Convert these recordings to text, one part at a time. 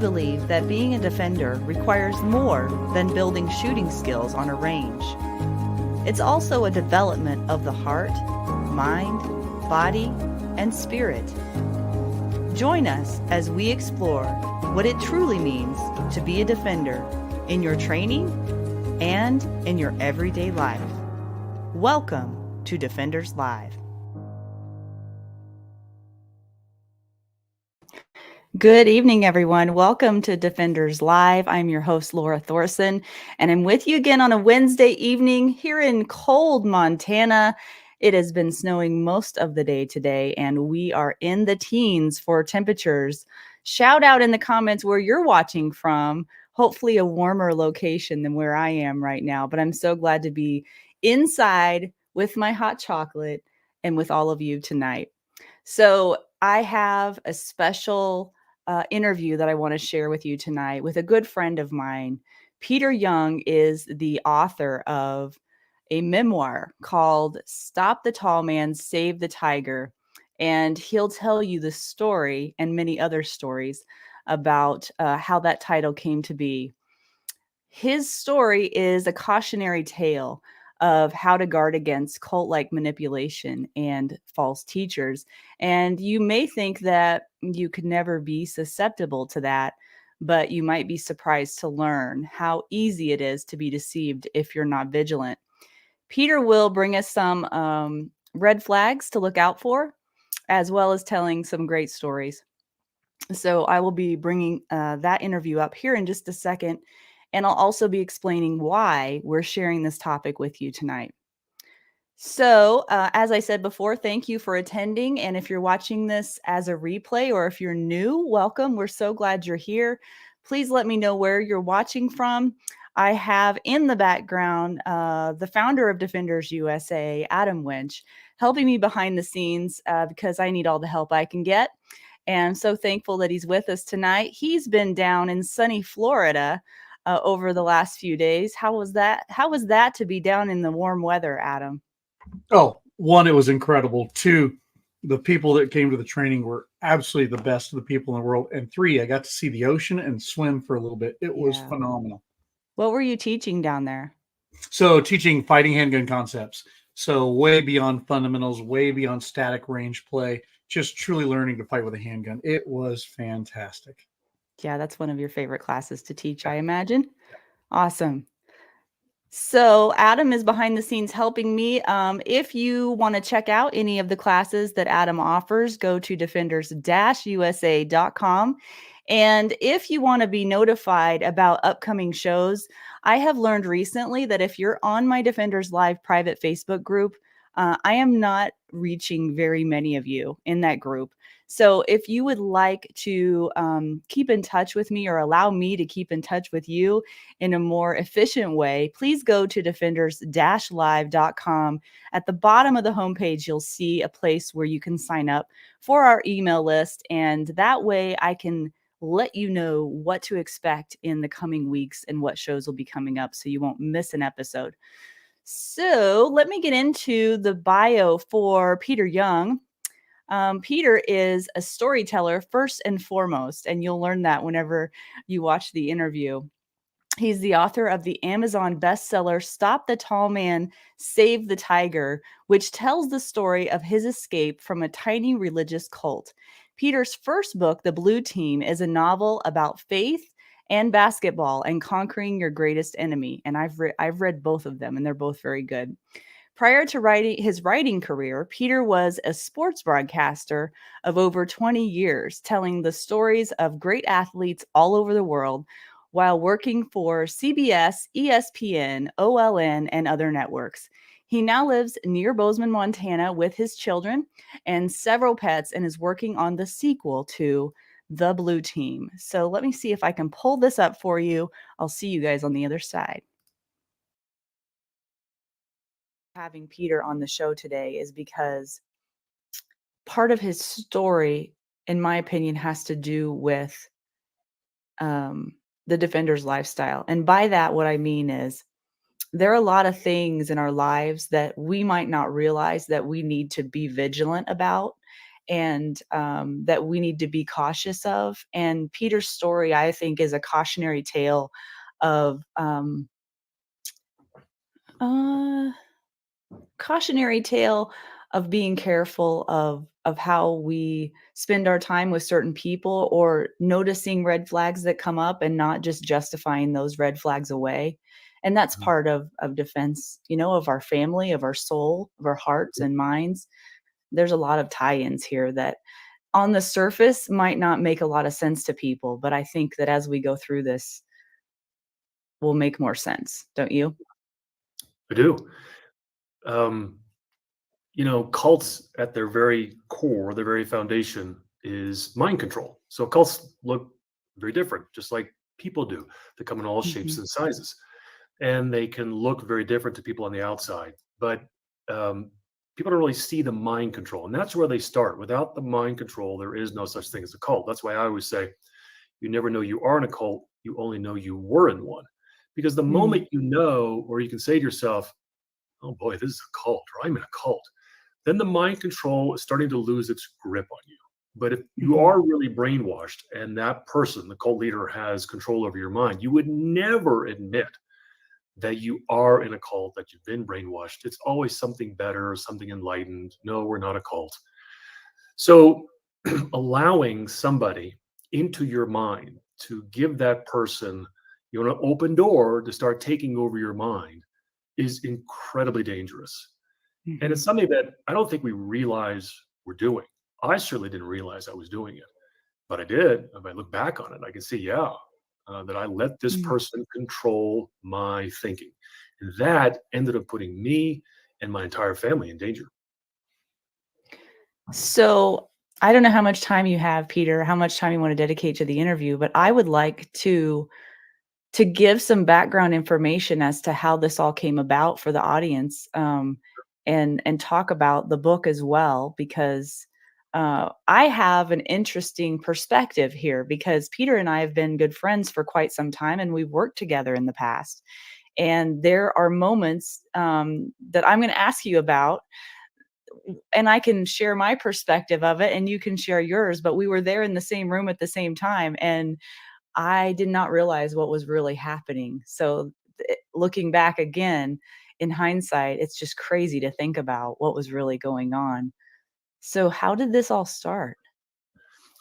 believe that being a defender requires more than building shooting skills on a range. It's also a development of the heart, mind, body, and spirit. Join us as we explore what it truly means to be a defender in your training and in your everyday life. Welcome to Defenders Live. Good evening, everyone. Welcome to Defenders Live. I'm your host, Laura Thorson, and I'm with you again on a Wednesday evening here in cold Montana. It has been snowing most of the day today, and we are in the teens for temperatures. Shout out in the comments where you're watching from. Hopefully a warmer location than where I am right now, but I'm so glad to be inside with my hot chocolate and with all of you tonight. So I have a special interview that I want to share with you tonight with a good friend of mine. Peter Young is the author of a memoir called Stop the Tall Man, Save the Tiger. And he'll tell you the story and many other stories about how that title came to be. His story is a cautionary tale of how to guard against cult-like manipulation and false teachers. And you may think that you could never be susceptible to that, but you might be surprised to learn how easy it is to be deceived if you're not vigilant. Peter will bring us some red flags to look out for, as well as telling some great stories. So I will be bringing that interview up here in just a second. And I'll also be explaining why we're sharing this topic with you tonight. So, as I said before, thank you for attending. And if you're watching this as a replay or if you're new, welcome. We're so glad you're here. Please let me know where you're watching from. I have in the background the founder of Defenders USA, Adam Winch, helping me behind the scenes because I need all the help I can get. And I'm so thankful that he's with us tonight. He's been down in sunny Florida over the last few days. How was that? How was that to be down in the warm weather, Adam? Oh, one, it was incredible. Two, the people that came to the training were absolutely the best of the people in the world. And three, I got to see the ocean and swim for a little bit. It was phenomenal. What were you teaching down there? So teaching fighting handgun concepts. So way beyond fundamentals, way beyond static range play, just truly learning to fight with a handgun. It was fantastic. Yeah, that's one of your favorite classes to teach, I imagine. Awesome. So Adam is behind the scenes helping me. If you want to check out any of the classes that Adam offers, go to defenders-usa.com. And if you want to be notified about upcoming shows, I have learned recently that if you're on my Defenders Live private Facebook group, I am not reaching very many of you in that group. So if you would like to keep in touch with me or allow me to keep in touch with you in a more efficient way, please go to defenders-live.com. At the bottom of the homepage, you'll see a place where you can sign up for our email list. And that way I can let you know what to expect in the coming weeks and what shows will be coming up so you won't miss an episode. So let me get into the bio for Peter Young. Peter is a storyteller first and foremost, and you'll learn that whenever you watch the interview. He's the author of the Amazon bestseller, Stop the Tall Man, Save the Tiger, which tells the story of his escape from a tiny religious cult. Peter's first book, The Blue Team, is a novel about faith and basketball and conquering your greatest enemy. And I've read both of them, and they're both very good. Prior to his writing career, Peter was a sports broadcaster of over 20 years, telling the stories of great athletes all over the world while working for CBS, ESPN, OLN, and other networks. He now lives near Bozeman, Montana with his children and several pets and is working on the sequel to The Blue Team. So let me see if I can pull this up for you. I'll see you guys on the other side. Having Peter on the show today is because part of his story, in my opinion, has to do with the defender's lifestyle. And by that, what I mean is there are a lot of things in our lives that we might not realize that we need to be vigilant about. and that we need to be cautious of. And Peter's story, I think, is a uh, cautionary tale of being careful of how we spend our time with certain people, or noticing red flags that come up and not just justifying those red flags away. And that's Mhm. part of defense, of our family, of our soul, of our hearts and minds. There's a lot of tie-ins here that on the surface might not make a lot of sense to people, but I think that as we go through this will make more sense, don't you? I do. Um, cults at their very core, their very foundation is mind control. So cults look very different, just like people do. They come in all shapes Mhm. and sizes, and they can look very different to people on the outside. But um, people don't really see the mind control, and that's where they start. Without the mind control, there is no such thing as a cult. That's why I always say you never know you are in a cult. You only know you were in one, because the Mm. moment you know, or you can say to yourself, "Oh boy, this is a cult," or "I'm in a cult," then the mind control is starting to lose its grip on you. But if you Mhm. are really brainwashed and that person, the cult leader, has control over your mind, you would never admit that you are in a cult, that you've been brainwashed. It's always something better, something enlightened. No, we're not a cult. So allowing somebody into your mind to give that person, an open door to start taking over your mind is incredibly dangerous. And it's Mhm. something that I don't think we realize we're doing. I certainly didn't realize I was doing it, but I did. If I look back on it, I can see, yeah, that I let this Mm. person control my thinking. And that ended up putting me and my entire family in danger. So, I don't know how much time you have, Peter, how much time you wanna dedicate to the interview, but I would like to give some background information as to how this all came about for the audience, and talk about the book as well, because I have an interesting perspective here, because Peter and I have been good friends for quite some time, and we've worked together in the past. And there are moments that I'm going to ask you about, and I can share my perspective of it, and you can share yours. But we were there in the same room at the same time, and I did not realize what was really happening. So, looking back again, in hindsight, it's just crazy to think about what was really going on. So how did this all start?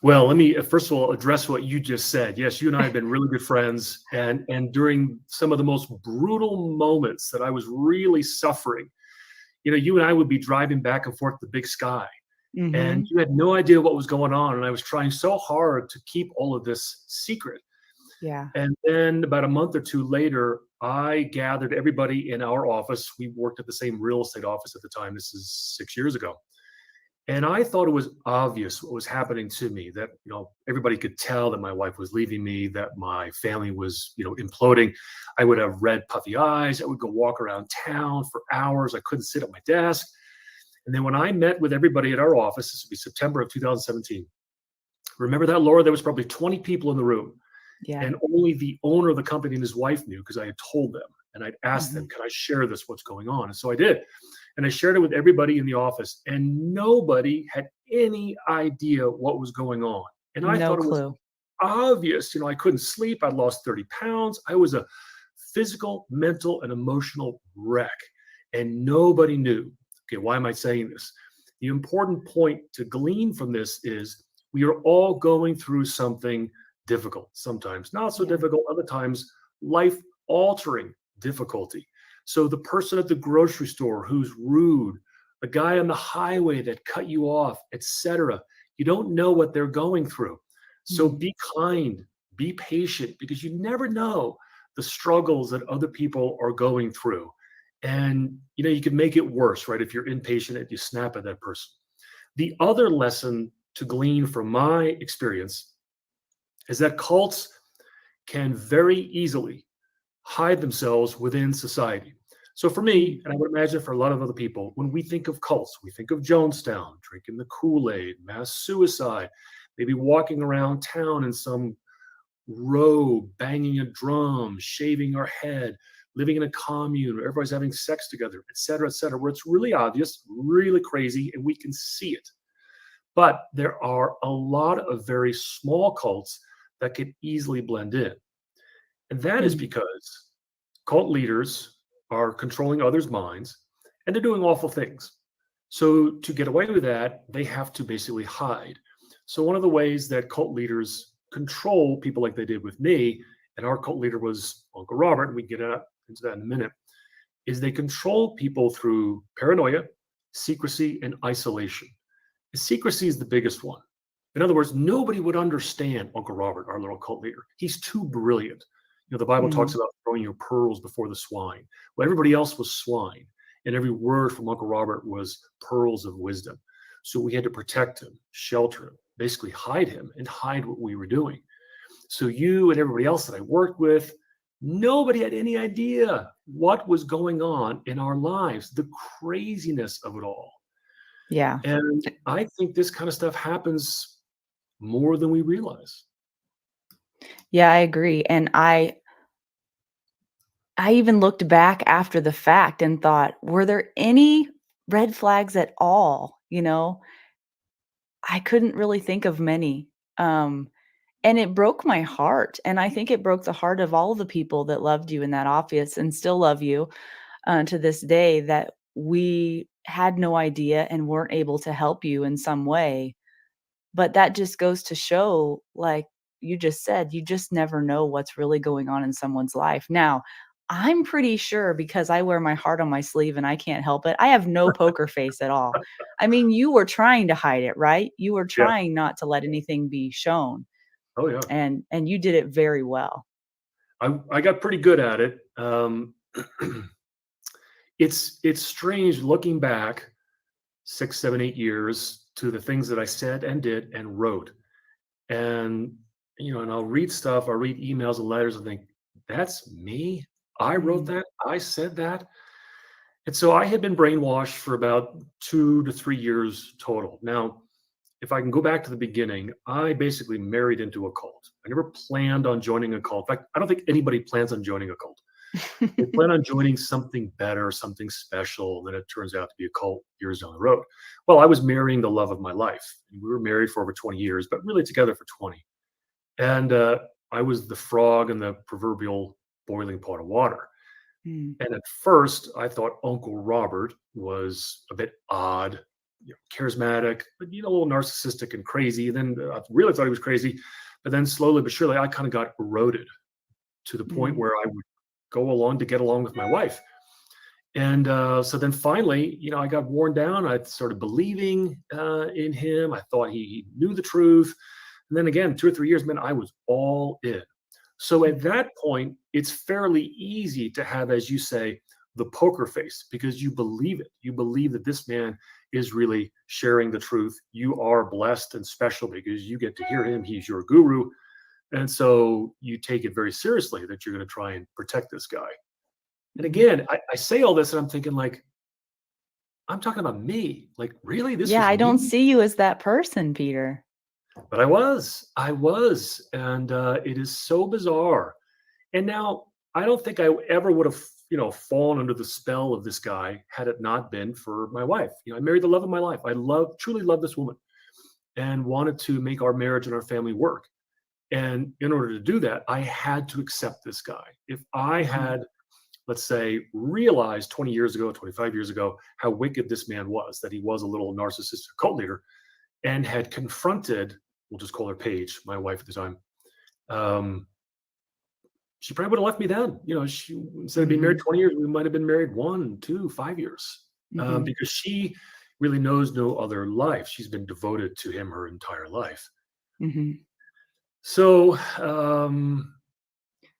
Well, let me first of all address what you just said. Yes, you and I have been really good friends, and during some of the most brutal moments that I was really suffering, you and I would be driving back and forth to the Big Sky, and Mhm. you had no idea what was going on, and I was trying so hard to keep all of this secret. Yeah. And then about a month or two later, I gathered everybody in our office. We worked at the same real estate office at the time. This is 6 years ago. And I thought it was obvious what was happening to me, that, everybody could tell that my wife was leaving me, that my family was, imploding. I would have red, puffy eyes. I would go walk around town for hours. I couldn't sit at my desk. And then when I met with everybody at our office, this would be September of 2017. Remember that, Laura? There was probably 20 people in the room, Yeah. and only the owner of the company and his wife knew, because I had told them and I'd asked them, Mhm. "Can I share this? What's going on?" And so I did. And I shared it with everybody in the office, and nobody had any idea what was going on. And I No thought it was clue. obvious. I couldn't sleep. I'd lost 30 pounds. I was a physical, mental, and emotional wreck. And nobody knew. Okay, why am I saying this? The important point to glean from this is we are all going through something difficult, sometimes not so Yeah. difficult, other times life altering difficulty. So the person at the grocery store who's rude, a guy on the highway that cut you off, etc. You don't know what they're going through. So Mm. be kind, be patient, because you never know the struggles that other people are going through. And you can make it worse, right? If you're impatient and you snap at that person. The other lesson to glean from my experience is that cults can very easily hide themselves within society. So for Mm. me, and I would imagine for a lot of other people, when we think of cults, we think of Jonestown, drinking the Kool-Aid, mass suicide, maybe walking around town in some robe, banging a drum, shaving our head, living in a commune where everybody's having sex together, et cetera, where it's really obvious, really crazy, and we can see it. But there are a lot of very small cults that can easily blend in. And that is Mm. because cult leaders are controlling others' minds and they're doing awful things. So to get away with that, they have to basically hide. So one of the ways that cult leaders control people like they did with me, and our cult leader was Uncle Robert, and we can get into that in a minute, is they control people through paranoia, secrecy, and isolation. Secrecy is the biggest one. In other words, nobody would understand Uncle Robert, our little cult leader. He's too brilliant. The Bible talks Mm. about throwing your pearls before the swine. Well, everybody else was swine, and every word from Uncle Robert was pearls of wisdom. So we had to protect him, shelter him, basically hide him and hide what we were doing. So you and everybody else that I worked with, nobody had any idea what was going on in our lives, the craziness of it all. Yeah. And I think this kind of stuff happens more than we realize. Yeah, I agree. And I even looked back after the fact and thought, were there any red flags at all? I couldn't really think of many. Um, and it broke my heart. And I think it broke the heart of all the people that loved you in that office and still love you to this day, that we had no idea and weren't able to help you in some way. But that just goes to show, like you just said, you just never know what's really going on in someone's life. Now, I'm pretty sure, because I wear my heart on my sleeve and I can't help it, I have no poker face at all. I mean, you were trying to hide it, right? You were Yeah. trying not to let anything be shown, Oh, yeah. and you did it very well. I got pretty good at it. It's strange looking back 6, 7, 8 years to the things that I said and did and wrote. And, and I'll read stuff, I'll read emails and letters and think, that's me. I wrote Mm. that. I said that. And so I had been brainwashed for about 2 to 3 years total. Now, if I can go back to the beginning, I basically married into a cult. I never planned on joining a cult. In fact, I don't think anybody plans on joining a cult. They plan on joining something better, something special, and then it turns out to be a cult years down the road. Well, I was marrying the love of my life. We were married for over 20 years, but really together for 20. And I was the frog in the proverbial boiling pot of water. Mm. And at first, I thought Uncle Robert was a bit odd, charismatic, but a little narcissistic and crazy. And then I really thought he was crazy. But then slowly but surely, I kind of got eroded to the point Mm. where I would go along to get along with my wife. And so then finally, I got worn down. I started believing in him. I thought he knew the truth. And then again, 2 or 3 years, man, I was all in. So at that point, it's fairly easy to have, as you say, the poker face, because you believe it. You believe that this man is really sharing the truth. You are blessed and special because you get to hear him. He's your guru. And so you take it very seriously that you're going to try and protect this guy. And Mhm. again, I say all this and I'm thinking, like, I'm talking about me. Like, really? This Yeah, was I don't me? see you as that person, Peter. But I was. And it is so bizarre. And now I don't think I ever would have, fallen under the spell of this guy had it not been for my wife. I married the love of my life. I truly love this woman and wanted to make our marriage and our family work. And in order to do that, I had to accept this guy. If I Mhm. had, let's say, realized 20 years ago, 25 years ago, how wicked this man was, that he was a little narcissistic cult leader, and had confronted, we'll just call her Paige, my wife at the time, um, she probably would have left me then. Instead of being married Mhm. 20 years, we might have been married 1, 2, 5 years, Mhm. because she really knows no other life. She's been devoted to him her entire life. Mhm. So,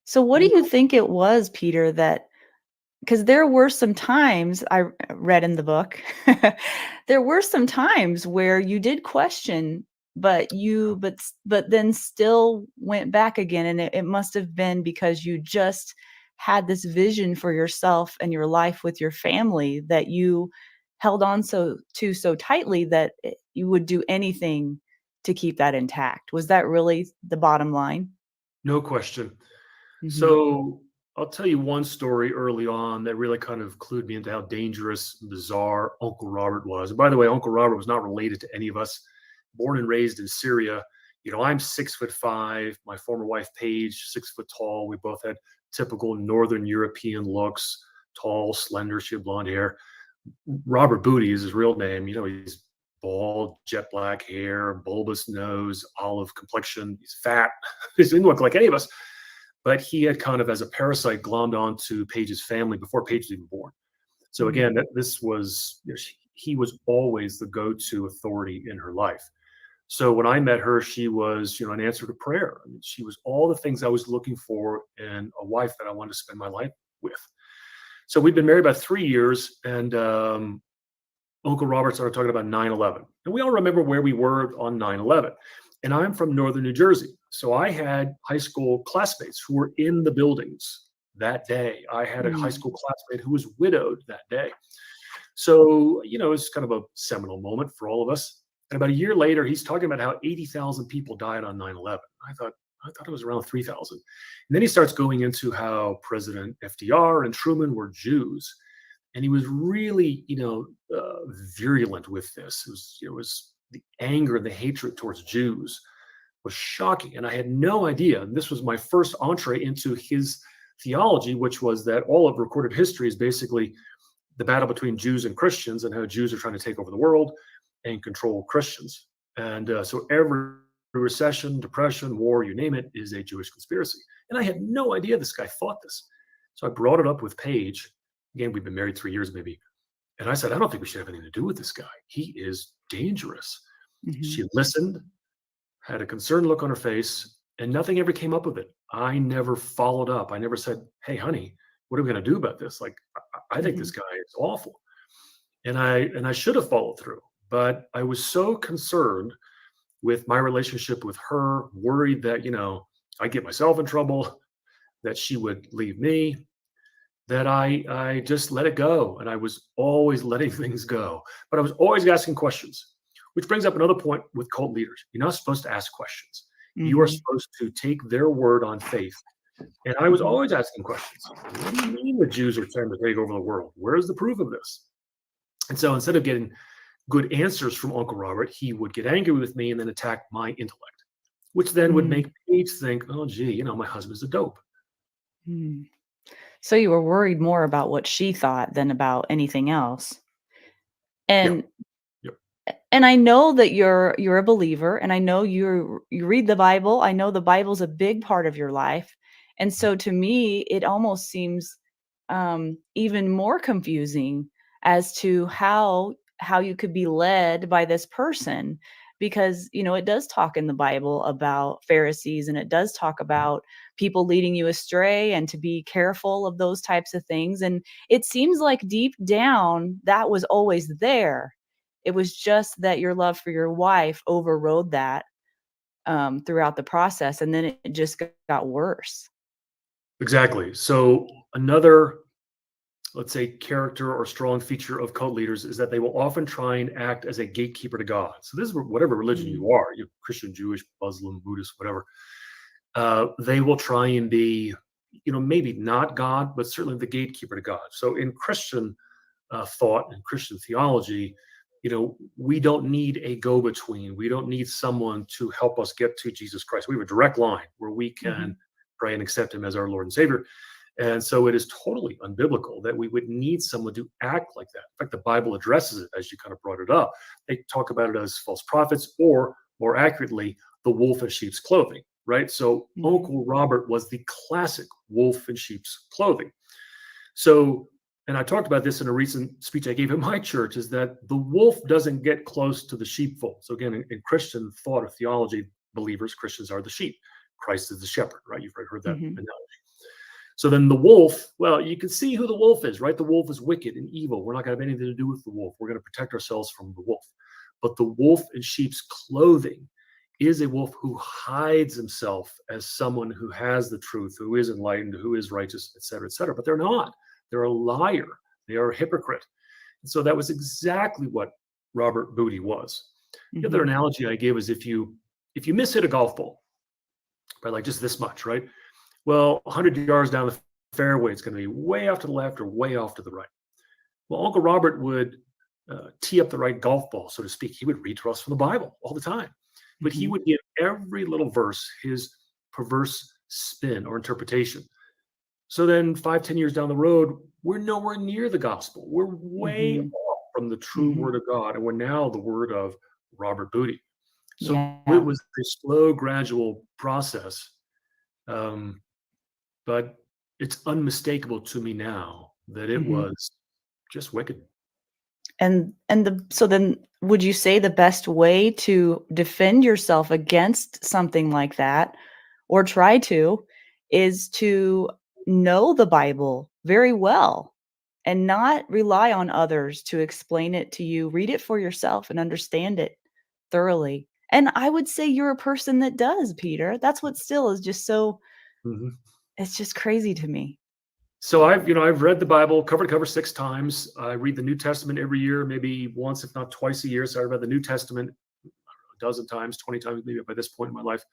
So what do you you know, think it was, Peter, that, because there were some times I read in the book, there were some times where you did question, but then still went back again, and it must have been because you just had this vision for yourself and your life with your family that you held on so tightly that you would do anything to keep that intact. Was that really the bottom line? no question. Mhm. So I'll tell you one story early on that really kind of clued me into how dangerous, bizarre Uncle Robert was. And by the way, Uncle Robert was not related to any of us. born and raised in Syria. I'm 6'5". My former wife, Paige, 6 foot tall. We both had typical Northern European looks, tall, slender. She had blonde hair. Robert Booty is his real name. He's bald, jet black hair, bulbous nose, olive complexion. He's fat. He didn't look like any of us. But he had kind of, as a parasite, glommed onto Paige's family before Paige was even born. So again, this was, he was always the go-to authority in her life. So when I met her, she was, an answer to prayer. I mean, she was all the things I was looking for in a wife that I wanted to spend my life with. So we'd been married about 3 years, and Uncle Robert started talking about 9/11. And we all remember where we were on 9/11. And I'm from Northern New Jersey. So I had high school classmates who were in the buildings that day. I had a high school classmate who was widowed that day. So, it was kind of a seminal moment for all of us. And about a year later, he's talking about how 80,000 people died on 9/11. I thought it was around 3,000. And then he starts going into how President FDR and Truman were Jews. And he was really, virulent with this. It was the anger and the hatred towards Jews was shocking. And I had no idea. And this was my first entree into his theology, which was that all of recorded history is basically the battle between Jews and Christians, and how Jews are trying to take over the world and control Christians. And so every recession, depression, war, you name it, is a Jewish conspiracy. And I had no idea this guy thought this. So I brought it up with Paige. Again, we've been married 3 years maybe. And I said, I don't think we should have anything to do with this guy. He is dangerous. She listened, had a concerned look on her face, and nothing ever came up of it. I never followed up. I never said, hey, honey, what are we going to do about this? Like, I think this guy is awful. And I should have followed through. But I was so concerned with my relationship with her, worried that, I'd get myself in trouble, that she would leave me, that I just let it go. And I was always letting things go. But I was always asking questions, which brings up another point with cult leaders. You're not supposed to ask questions. You are supposed to take their word on faith. And I was always asking questions. What do you mean the Jews are trying to take over the world? Where's the proof of this? And so instead of getting good answers from Uncle Robert, he would get angry with me and then attack my intellect, which then would make Paige think, oh, gee, my husband's a dope. So you were worried more about what she thought than about anything else. And and I know that you're a believer, and I know you read the Bible. I know the Bible's a big part of your life. And so to me, it almost seems even more confusing as to how you could be led by this person, because it does talk in the Bible about Pharisees, and it does talk about people leading you astray and to be careful of those types of things. And it seems like deep down that was always there. It was just that your love for your wife overrode that throughout the process, and then it just got worse. Exactly. So another, let's say, character or strong feature of cult leaders is that they will often try and act as a gatekeeper to God. So this is whatever religion you are, Christian, Jewish, Muslim, Buddhist, whatever. They will try and be, maybe not God, but certainly the gatekeeper to God. So in Christian thought and Christian theology, we don't need a go-between. We don't need someone to help us get to Jesus Christ. We have a direct line where we can pray and accept him as our Lord and Savior. And so it is totally unbiblical that we would need someone to act like that. In fact, the Bible addresses it, as you kind of brought it up. They talk about it as false prophets, or more accurately, the wolf in sheep's clothing, right? So Uncle Robert was the classic wolf in sheep's clothing. So, and I talked about this in a recent speech I gave at my church, is that the wolf doesn't get close to the sheepfold. So again, in Christian thought or theology, believers, Christians are the sheep. Christ is the shepherd, right? You've heard that analogy. So then the wolf, well, you can see who the wolf is, right? The wolf is wicked and evil. We're not going to have anything to do with the wolf. We're going to protect ourselves from the wolf. But the wolf in sheep's clothing is a wolf who hides himself as someone who has the truth, who is enlightened, who is righteous, et cetera, et cetera. But they're not. They're a liar. They are a hypocrite. And so that was exactly what Robert Booty was. The other analogy I give is if you miss-hit a golf ball by like just this much, right? Well, 100 yards down the fairway, it's going to be way off to the left or way off to the right. Well, Uncle Robert would tee up the right golf ball, so to speak, he would read to us from the Bible all the time. But he would give every little verse his perverse spin or interpretation. So then 5-10 years down the road, we're nowhere near the gospel. We're way off from the true word of God. And we're now the word of Robert Booty. So it was a slow, gradual process. But it's unmistakable to me now that it was just wicked. So then would you say the best way to defend yourself against something like that, or try to, is to know the Bible very well and not rely on others to explain it to you? Read it for yourself and understand it thoroughly. And I would say you're a person that does, Peter. That's what still is just so, it's just crazy to me. So I've read the Bible cover to cover 6 times. I read the New Testament every year, maybe once, if not twice a year. So I read the New Testament a dozen times, 20 times, maybe by this point in my life.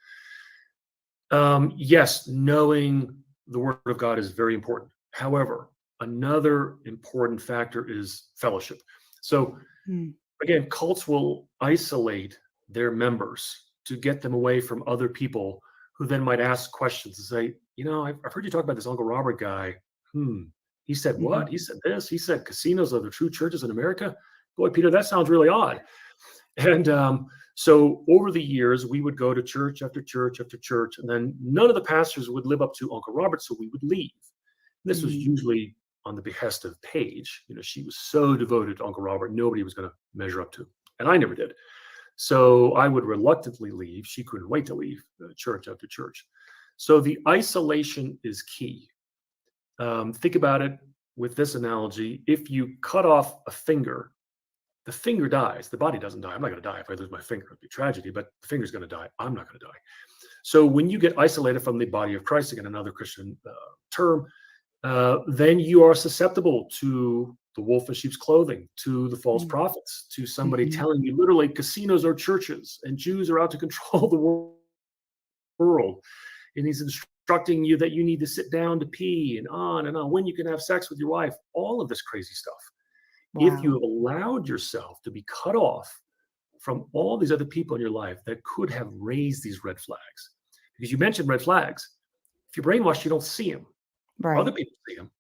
Yes, knowing the Word of God is very important. However, another important factor is fellowship. So again, cults will isolate their members to get them away from other people who then might ask questions and say, I've heard you talk about this Uncle Robert guy. He said what? He said this. He said casinos are the true churches in America. Boy, Peter, that sounds really odd. And so over the years, we would go to church after church after church, and then none of the pastors would live up to Uncle Robert, so we would leave. This was usually on the behest of Paige. She was so devoted to Uncle Robert, nobody was going to measure up to, and I never did. So I would reluctantly leave. She couldn't wait to leave church after church. So the isolation is key. Think about it with this analogy. If you cut off a finger, the finger dies. The body doesn't die. I'm not going to die if I lose my finger. It'd be a tragedy, but the finger's going to die. I'm not going to die. So when you get isolated from the body of Christ, again, another Christian term, then you are susceptible to the wolf in sheep's clothing, to the false prophets, to somebody telling you literally casinos are churches and Jews are out to control the world. And he's instructing you that you need to sit down to pee and on, when you can have sex with your wife, all of this crazy stuff. Wow. If you have allowed yourself to be cut off from all these other people in your life that could have raised these red flags, because you mentioned red flags, if you're brainwashed, you don't see them. Right. Other people see them.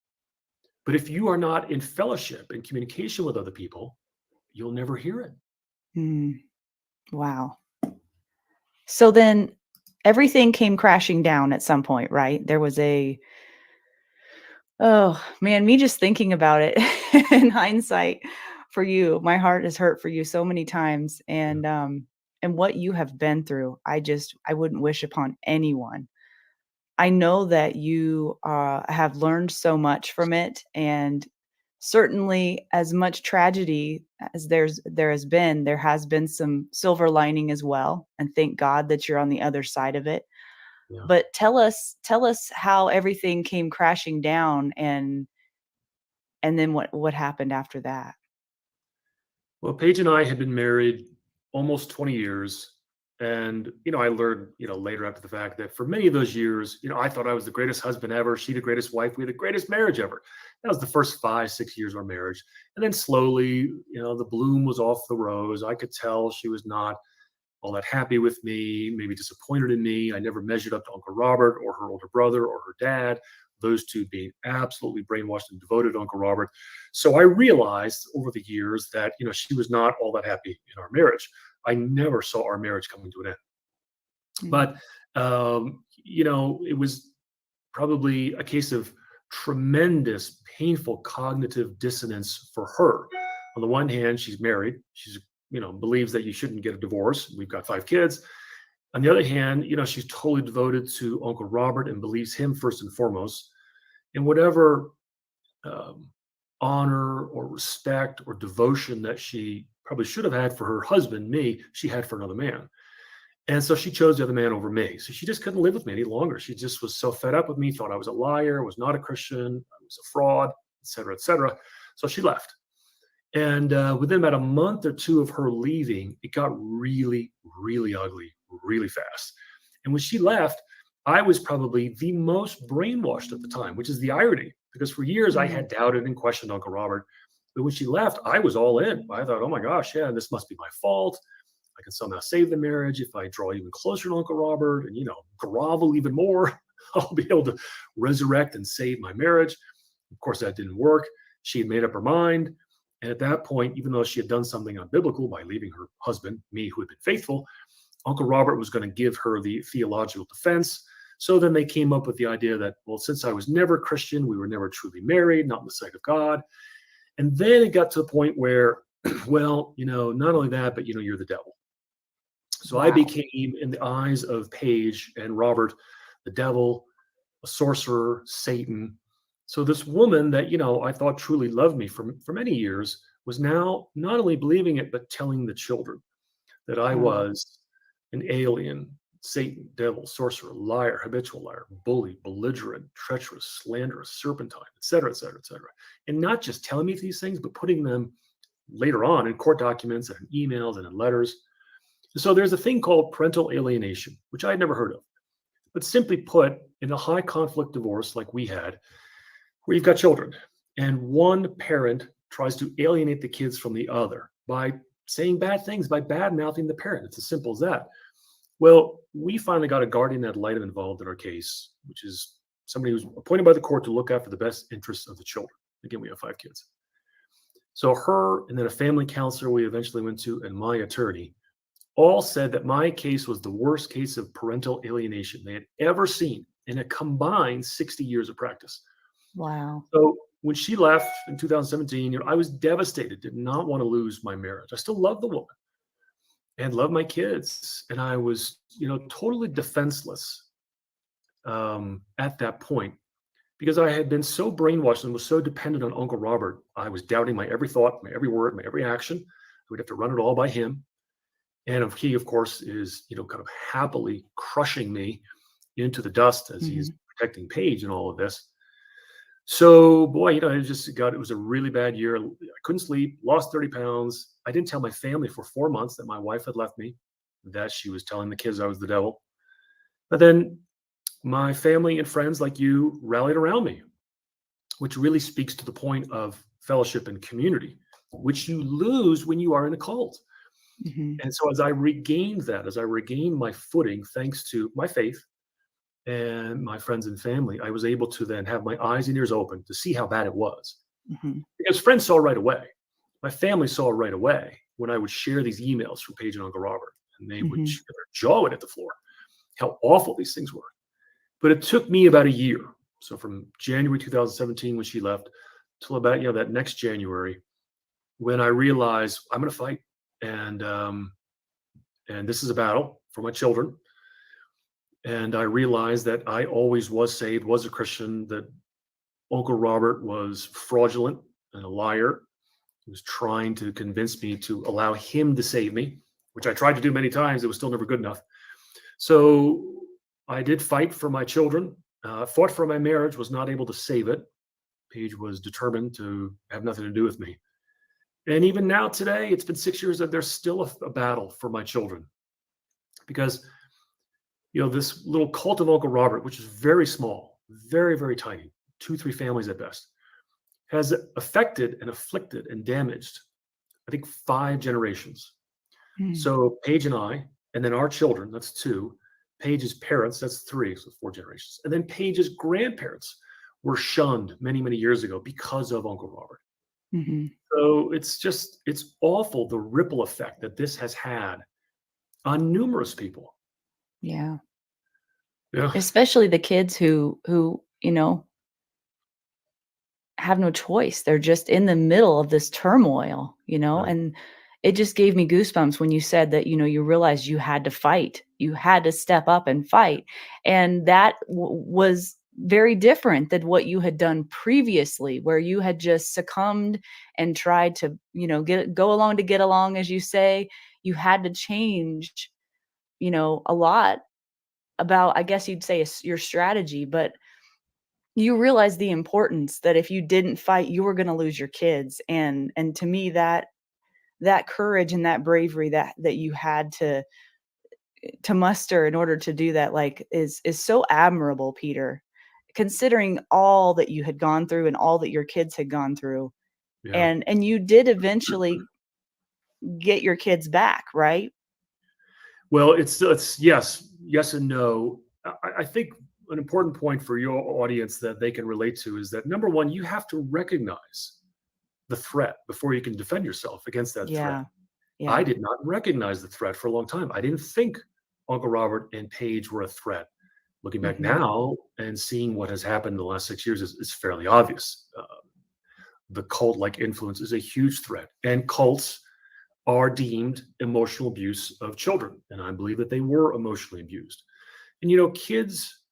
But if you are not in fellowship and communication with other people, you'll never hear it. Wow. So then everything came crashing down at some point, right? There was oh man, me just thinking about it in hindsight for you, my heart is hurt for you so many times. And what you have been through, I wouldn't wish upon anyone. I know that you have learned so much from it, and certainly as much tragedy as there has been some silver lining as well. And thank God that you're on the other side of it. Yeah. But tell us how everything came crashing down, and then what happened after that. Well, Paige and I had been married almost 20 years. And, I learned, later after the fact that for many of those years, I thought I was the greatest husband ever. She the greatest wife. We had the greatest marriage ever. That was the first 5-6 years of our marriage. And then slowly, the bloom was off the rose. I could tell she was not all that happy with me, maybe disappointed in me. I never measured up to Uncle Robert or her older brother or her dad, those two being absolutely brainwashed and devoted to Uncle Robert. So I realized over the years that, she was not all that happy in our marriage. I never saw our marriage coming to an end. But, it was probably a case of tremendous, painful cognitive dissonance for her. On the one hand, she's married. She's, believes that you shouldn't get a divorce. We've got 5 kids. On the other hand, she's totally devoted to Uncle Robert and believes him first and foremost. And whatever honor or respect or devotion that she probably should have had for her husband, me, she had for another man. And so she chose the other man over me. So she just couldn't live with me any longer. She just was so fed up with me, thought I was a liar, was not a Christian, I was a fraud, et cetera, et cetera. So she left. And within about a month or 2 of her leaving, it got really, really ugly, really fast. And when she left, I was probably the most brainwashed at the time, which is the irony, because for years I had doubted and questioned Uncle Robert. when she left, I was all in. I thought, oh my gosh, yeah, this must be my fault. I can somehow save the marriage if I draw even closer to Uncle Robert and, grovel even more. I'll be able to resurrect and save my marriage. Of course, that didn't work. She had made up her mind. And at that point, even though she had done something unbiblical by leaving her husband, me, who had been faithful, Uncle Robert was going to give her the theological defense. So then they came up with the idea that, well, since I was never Christian, we were never truly married, not in the sight of God. And then it got to the point where, well, not only that, but, you're the devil. So I became, in the eyes of Paige and Robert, the devil, a sorcerer, Satan. So this woman that, I thought truly loved me for many years was now not only believing it, but telling the children that I was an alien, Satan, devil, sorcerer, liar, habitual liar, bully, belligerent, treacherous, slanderous, serpentine, et cetera, et cetera, et cetera. And not just telling me these things, but putting them later on in court documents and in emails and in letters. So there's a thing called parental alienation, which I had never heard of. But simply put, in a high conflict divorce like we had, where you've got children, and one parent tries to alienate the kids from the other by saying bad things, by bad mouthing the parent. It's as simple as that. Well, we finally got a guardian ad litem involved in our case, which is somebody who's appointed by the court to look after the best interests of the children. Again, we have 5 kids. So her, and then a family counselor we eventually went to, and my attorney, all said that my case was the worst case of parental alienation they had ever seen in a combined 60 years of practice. Wow. So when she left in 2017, I was devastated, did not want to lose my marriage. I still love the woman and love my kids. And I was, totally defenseless at that point, because I had been so brainwashed and was so dependent on Uncle Robert. I was doubting my every thought, my every word, my every action. I would have to run it all by him. And he, of course, is, kind of happily crushing me into the dust as he's protecting Paige and all of this. So, boy, it was a really bad year. I couldn't sleep, lost 30 pounds. I didn't tell my family for 4 months that my wife had left me, that she was telling the kids I was the devil. But then my family and friends like you rallied around me, which really speaks to the point of fellowship and community, which you lose when you are in a cult. And so as I regained my footing, thanks to my faith and my friends and family, I was able to then have my eyes and ears open to see how bad it was. Because friends saw right away. My family saw right away when I would share these emails from Paige and Uncle Robert, and they would their jaw would hit the floor, how awful these things were. But it took me about a year. So from January 2017, when she left, till about, that next January, when I realized I'm going to fight. And this is a battle for my children. And I realized that I always was saved, was a Christian, that Uncle Robert was fraudulent and a liar. He was trying to convince me to allow him to save me, which I tried to do many times. It was still never good enough. So I did fight for my children, fought for my marriage, was not able to save it. Paige was determined to have nothing to do with me. And even now today, it's been 6 years, that there's still a battle for my children. Because, this little cult of Uncle Robert, which is very small, very, very tiny, 2-3 families at best, has affected and afflicted and damaged, I think, 5 generations. So Paige and I, and then our children, that's 2. Paige's parents, that's 3, so 4 generations. And then Paige's grandparents were shunned many, many years ago because of Uncle Robert. So it's awful, the ripple effect that this has had on numerous people. Yeah. Yeah. Especially the kids who have no choice. They're just in the middle of this turmoil, Right. and it just gave me goosebumps when you said that, you realized you had to fight. You had to step up and fight. And that was very different than what you had done previously, where you had just succumbed and tried to, go along to get along, as you say. You had to change, a lot about, I guess you'd say, your strategy, but you realize the importance that if you didn't fight, you were going to lose your kids. And to me, that courage and that bravery that you had to muster in order to do that, like, is so admirable, Peter, considering all that you had gone through and all that your kids had gone through. Yeah. And you did eventually get your kids back, right? Well, it's yes and no. I think an important point for your audience that they can relate to is that number one, you have to recognize the threat before you can defend yourself against that threat. Yeah. I Yeah. did not recognize the threat for a long time. I didn't think Uncle Robert and Paige were a threat. Looking back Mhm. now and seeing what has happened in the last 6 years is fairly obvious. The cult-like influence is a huge threat, and cults are deemed emotional abuse of children, and I believe that they were emotionally abused. And kids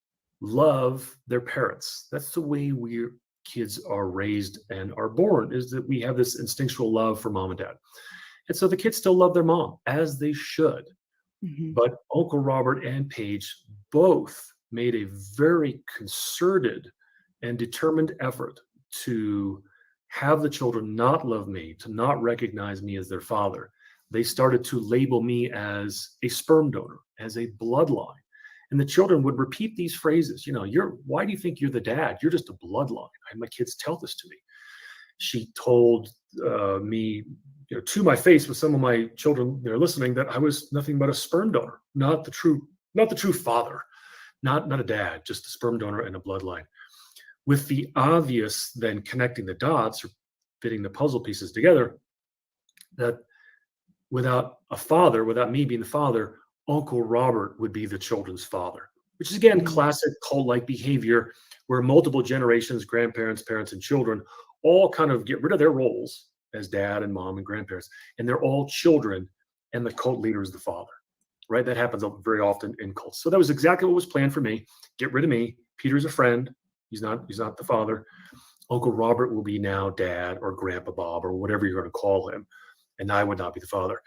love their parents. That's the way we kids are raised and are born, is that we have this instinctual love for mom and dad. And so the kids still love their mom, as they should. Mhm. But Uncle Robert and Paige both made a very concerted and determined effort to have the children not love me, to not recognize me as their father. They started to label me as a sperm donor, as a bloodline. And the children would repeat these phrases, why do you think you're the dad? You're just a bloodline. I had my kids tell this to me. She told me, to my face with some of my children they're listening, that I was nothing but a sperm donor, not the true father, not a dad, just a sperm donor and a bloodline. With the obvious then connecting the dots or fitting the puzzle pieces together, that without a father, without me being the father, Uncle Robert would be the children's father, which is again Mhm. classic cult-like behavior where multiple generations, grandparents, parents, and children all kind of get rid of their roles as dad and mom and grandparents, and they're all children, and the cult leader is the father. Right? That happens very often in cults. So that was exactly what was planned for me. Get rid of me. Peter's a friend. He's not the father. Uncle Robert will be now dad or Grandpa Bob or whatever you're going to call him, and I would not be the father.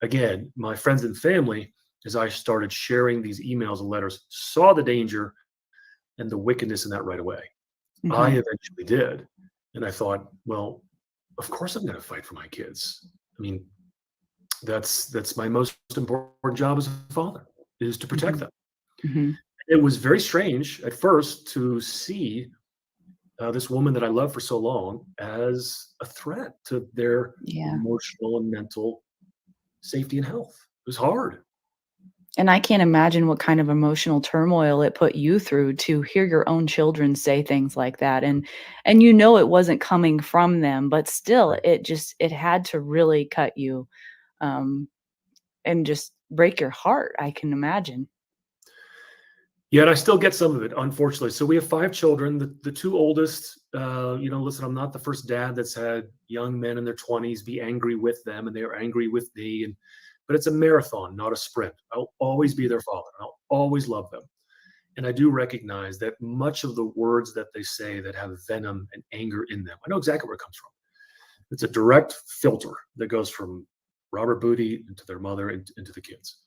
Again, my friends and family, as I started sharing these emails and letters, saw the danger and the wickedness in that right away. I Mhm. eventually did. And I thought, well, of course I'm going to fight for my kids. I mean, that's my most important job as a father, is to protect Mhm. them. Mhm. It was very strange at first to see this woman that I loved for so long as a threat to their Yeah. emotional and mental safety and health. It was hard. And I can't imagine what kind of emotional turmoil it put you through to hear your own children say things like that, and it wasn't coming from them, but still, it had to really cut you, um, and just break your heart, I can imagine. Yet I still get some of it, unfortunately. So we have 5 children. The two oldest, listen, I'm not the first dad that's had young men in their 20s be angry with them, and they are angry with me. But it's a marathon, not a sprint. I'll always be Mhm. their father. I'll always love them. And I do recognize that much of the words that they say that have venom and anger in them, I know exactly where it comes from. It's a direct filter that goes from Robert Booty into their mother into the kids.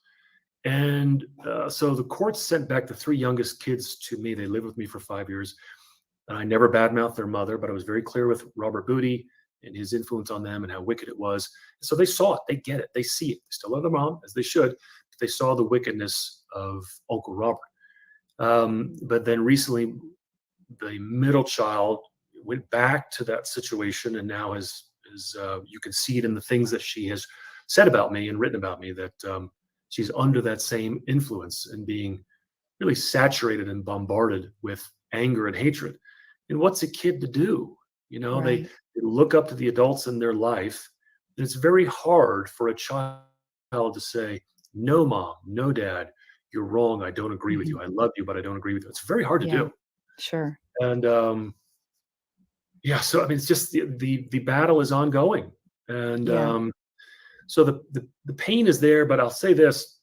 And so the courts sent back the 3 youngest kids to me. They lived with me for 5 years. And I never badmouthed their mother, but I was very clear with Robert Booty and his influence on them and how wicked it was. So they saw it, they get it, they see it. They still love their mom, as they should, but they saw the wickedness of Uncle Robert. But then recently, the middle child went back to that situation, and now you can see it in the things that she has said about me and written about me, that she's under that same influence and being really saturated and bombarded with anger and hatred. And what's a kid to do? They Right. look up to the adults in their life, and it's very hard for a child to say, "No, mom, no, dad, you're wrong. I don't agree with Mhm. you. I love you, but I don't agree with you." It's very hard to Yeah. do. Sure. And yeah, so I mean, it's just the battle is ongoing, and Yeah. so the pain is there. But I'll say this: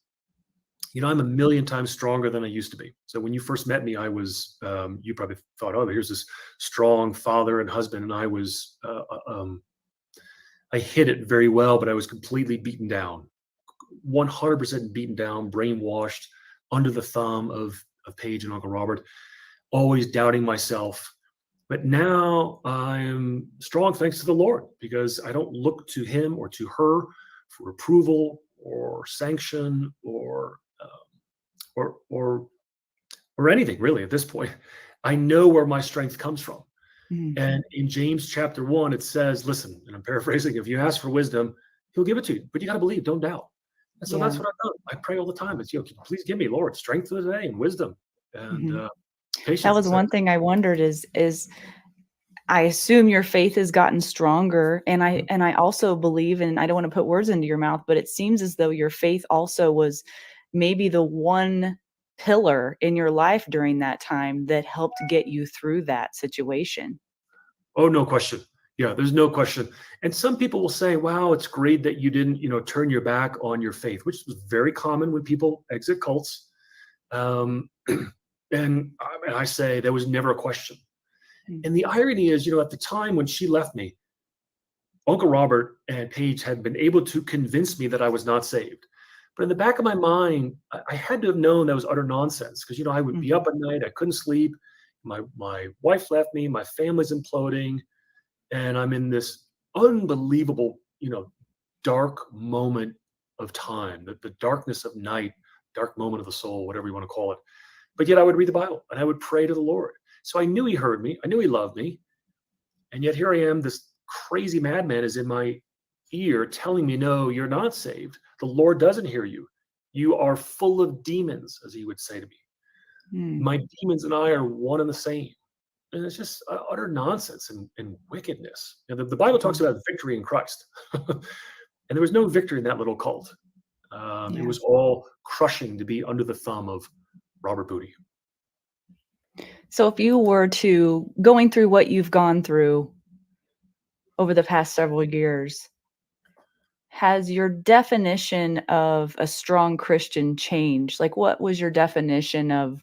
I'm a million times stronger than I used to be. So when you first met me, I was you probably thought, oh, here's this strong father and husband, and I hid it very well, but I was completely beaten down, 100% beaten down, brainwashed, under the thumb of Paige and Uncle Robert, always doubting myself. But now I'm strong thanks to the Lord, because I don't look to him or to her for approval or sanction or anything really at this point. I know where my strength comes from. Mhm. And in James chapter 1, it says, listen, and I'm paraphrasing, if you ask for wisdom, he'll give it to you, but you got to believe, don't doubt. And so that's Yeah. what I've done. I pray all the time. It's, please give me, Lord, strength for the day and wisdom and Mhm. That patience. was one thing I wondered is I assume your faith has gotten stronger, and I also believe, and I don't want to put words into your mouth, but it seems as though your faith also was maybe the one pillar in your life during that time that helped get you through that situation. Oh, no question. Yeah, there's no question. And some people will say, wow, it's great that you didn't, turn your back on your faith, which was very common when people exit cults. Um, and I say there was never a question. Mm, And the irony is, at the time when she left me, Uncle Robert and Paige had been able to convince me that I was not saved. But in the back of my mind, I had to have known that was utter nonsense because I would be mhm, up at night, I couldn't sleep. My wife left me, my family's imploding, and I'm in this unbelievable, dark moment of time, the darkness of night, dark moment of the soul, whatever you want to call it. But yet I would read the Bible and I would pray to the Lord. So I knew he heard me. I knew he loved me. And yet here I am, this crazy madman is in my ear telling me, no, you're not saved. The Lord doesn't hear you. You are full of demons, as he would say to me. mm, My demons and I are one and the same. And it's just utter nonsense and wickedness. The Bible talks mhm. about victory in Christ. And there was no victory in that little cult. It Yeah. was all crushing to be under the thumb of Robert Booty. So if you were to going through what you've gone through over the past several years, has your definition of a strong Christian changed? Like, what was your definition of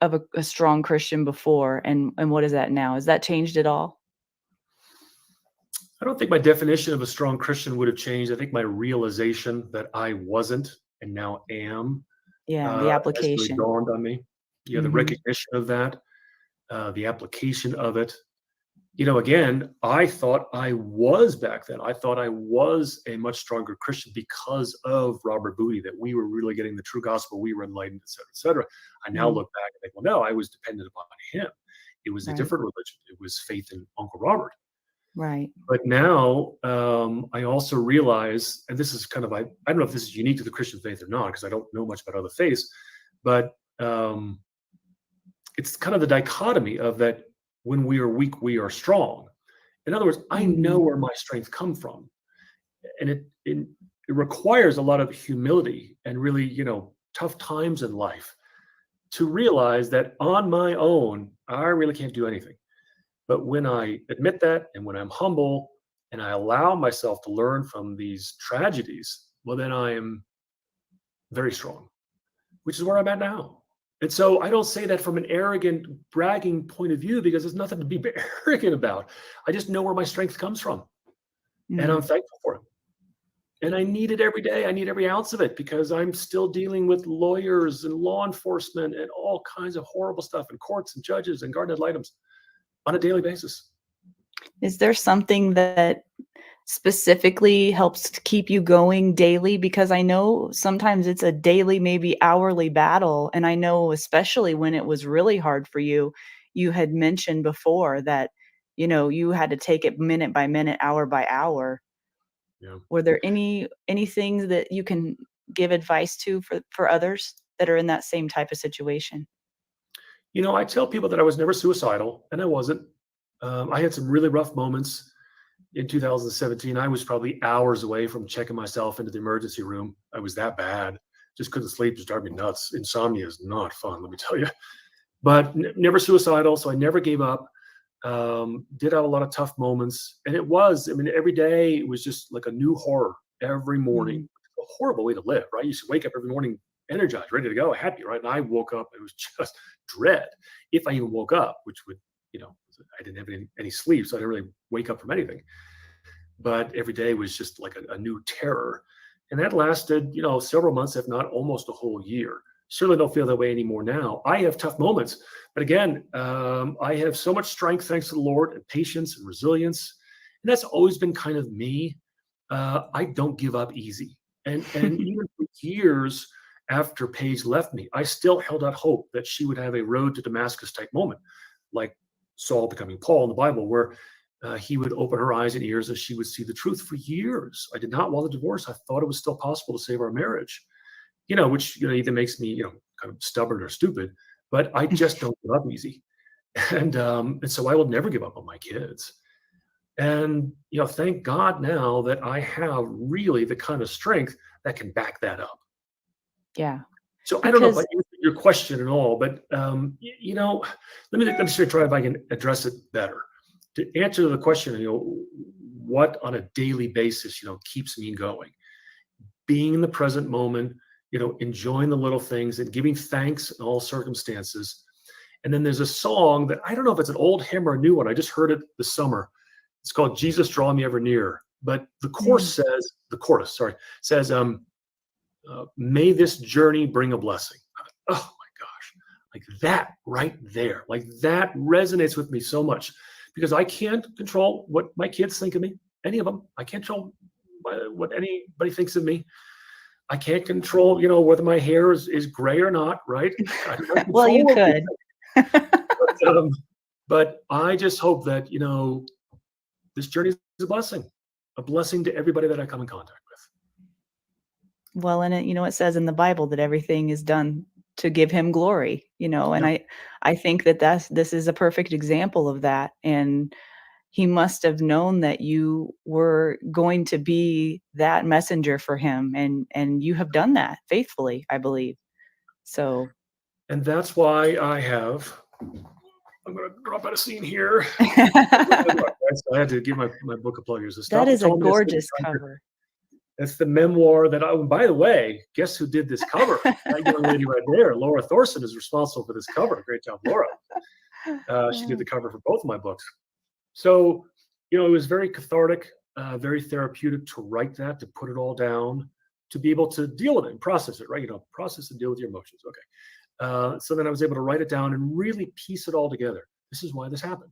a strong Christian before, and what is that now? Has that changed at all? I don't think my definition of a strong Christian would have changed. I think my realization that I wasn't and now am Yeah, the has really application. dawned on me. Yeah, the Mhm, recognition of that, the application of it. Again, I thought I was back then. I thought I was a much stronger Christian because of Robert Booty, that we were really getting the true gospel, we were enlightened, et cetera, et cetera. I now mhm, look back and think, well, no, I was dependent upon him. It was a right, different religion. It was faith in Uncle Robert. right. But now I also realize, and this is kind of, I don't know if this is unique to the Christian faith or not, because I don't know much about other faiths, but it's kind of the dichotomy of that when we are weak, we are strong. In other words, I know Mhm, where my strength comes from, and it requires a lot of humility and really, tough times in life to realize that on my own, I really can't do anything. But when I admit that and when I'm humble and I allow myself to learn from these tragedies, well, then I am very strong, which is where I'm at now. And so I don't say that from an arrogant, bragging point of view because there's nothing to be arrogant about. I just know where my strength comes from and I'm mm. thankful for it. And I need it every day. I need every ounce of it because I'm still dealing with lawyers and law enforcement and all kinds of horrible stuff and courts and judges and guardian ad litems on a daily basis. Is there something that specifically helps to keep you going daily? Because I know sometimes it's a daily, maybe hourly battle, and I know especially when it was really hard for you, you had mentioned before that, you had to take it minute by minute, hour by hour. Yeah. Were there any things that you can give advice to for others that are in that same type of situation? I tell people that I was never suicidal, and I wasn't. I had some really rough moments in 2017. I was probably hours away from checking myself into the emergency room. I was that bad. Just couldn't sleep. Just drove me nuts. Insomnia is not fun, let me tell you. But never suicidal, so I never gave up. Did have a lot of tough moments, and every day it was just like a new horror every morning. Mhm. A horrible way to live, right? You should wake up every morning energized, ready to go, happy, right? And I woke up, it was just dread. If I even woke up, which would, you know, I didn't have any sleep, so I didn't really wake up from anything. But every day was just like a new terror. And that lasted, several months, if not almost a whole year. Certainly don't feel that way anymore now. I have tough moments, but again, I have so much strength thanks to the Lord and patience and resilience. And that's always been kind of me. I don't give up easy. And even for years after Paige left me, I still held out hope that she would have a road to Damascus type moment, like Saul becoming Paul in the Bible, where he would open her eyes and ears as she would see the truth. For years, I did not want the divorce. I thought it was still possible to save our marriage, which, either makes me, kind of stubborn or stupid, but I just don't give up easy. And so I will never give up on my kids. And, thank God now that I have really the kind of strength that can back that up. Yeah. So I don't know if I answered your question at all, but, let me see try if I can address it better. To answer the question, what on a daily basis, keeps me going? Being in the present moment, enjoying the little things and giving thanks in all circumstances. And then there's a song that I don't know if it's an old hymn or a new one. I just heard it this summer. It's called Jesus Draw Me Ever Near. But the chorus says, may this journey bring a blessing. Oh my gosh, like that right there, like that resonates with me so much, because I can't control what my kids think of me, any of them. I can't control what anybody thinks of me. I can't control, whether my hair is gray or not, right? Well, you could. But I just hope that, this journey is a blessing to everybody that I come in contact with. Well, and it says in the Bible that everything is done to give him glory, and I think that this is a perfect example of that. And he must have known that you were going to be that messenger for him, and you have done that faithfully, I believe. So, and that's why I'm going to drop out a scene here. I had to give my book a plug. That is a gorgeous cover. That's the memoir that by the way, guess who did this cover? That young lady right there, Laura Thorson, is responsible for this cover. Great job, Laura. She did the cover for both of my books. So, it was very cathartic, very therapeutic to write that, to put it all down, to be able to deal with it and process it, right? Process and deal with your emotions. Okay. So then I was able to write it down and really piece it all together. This is why this happened.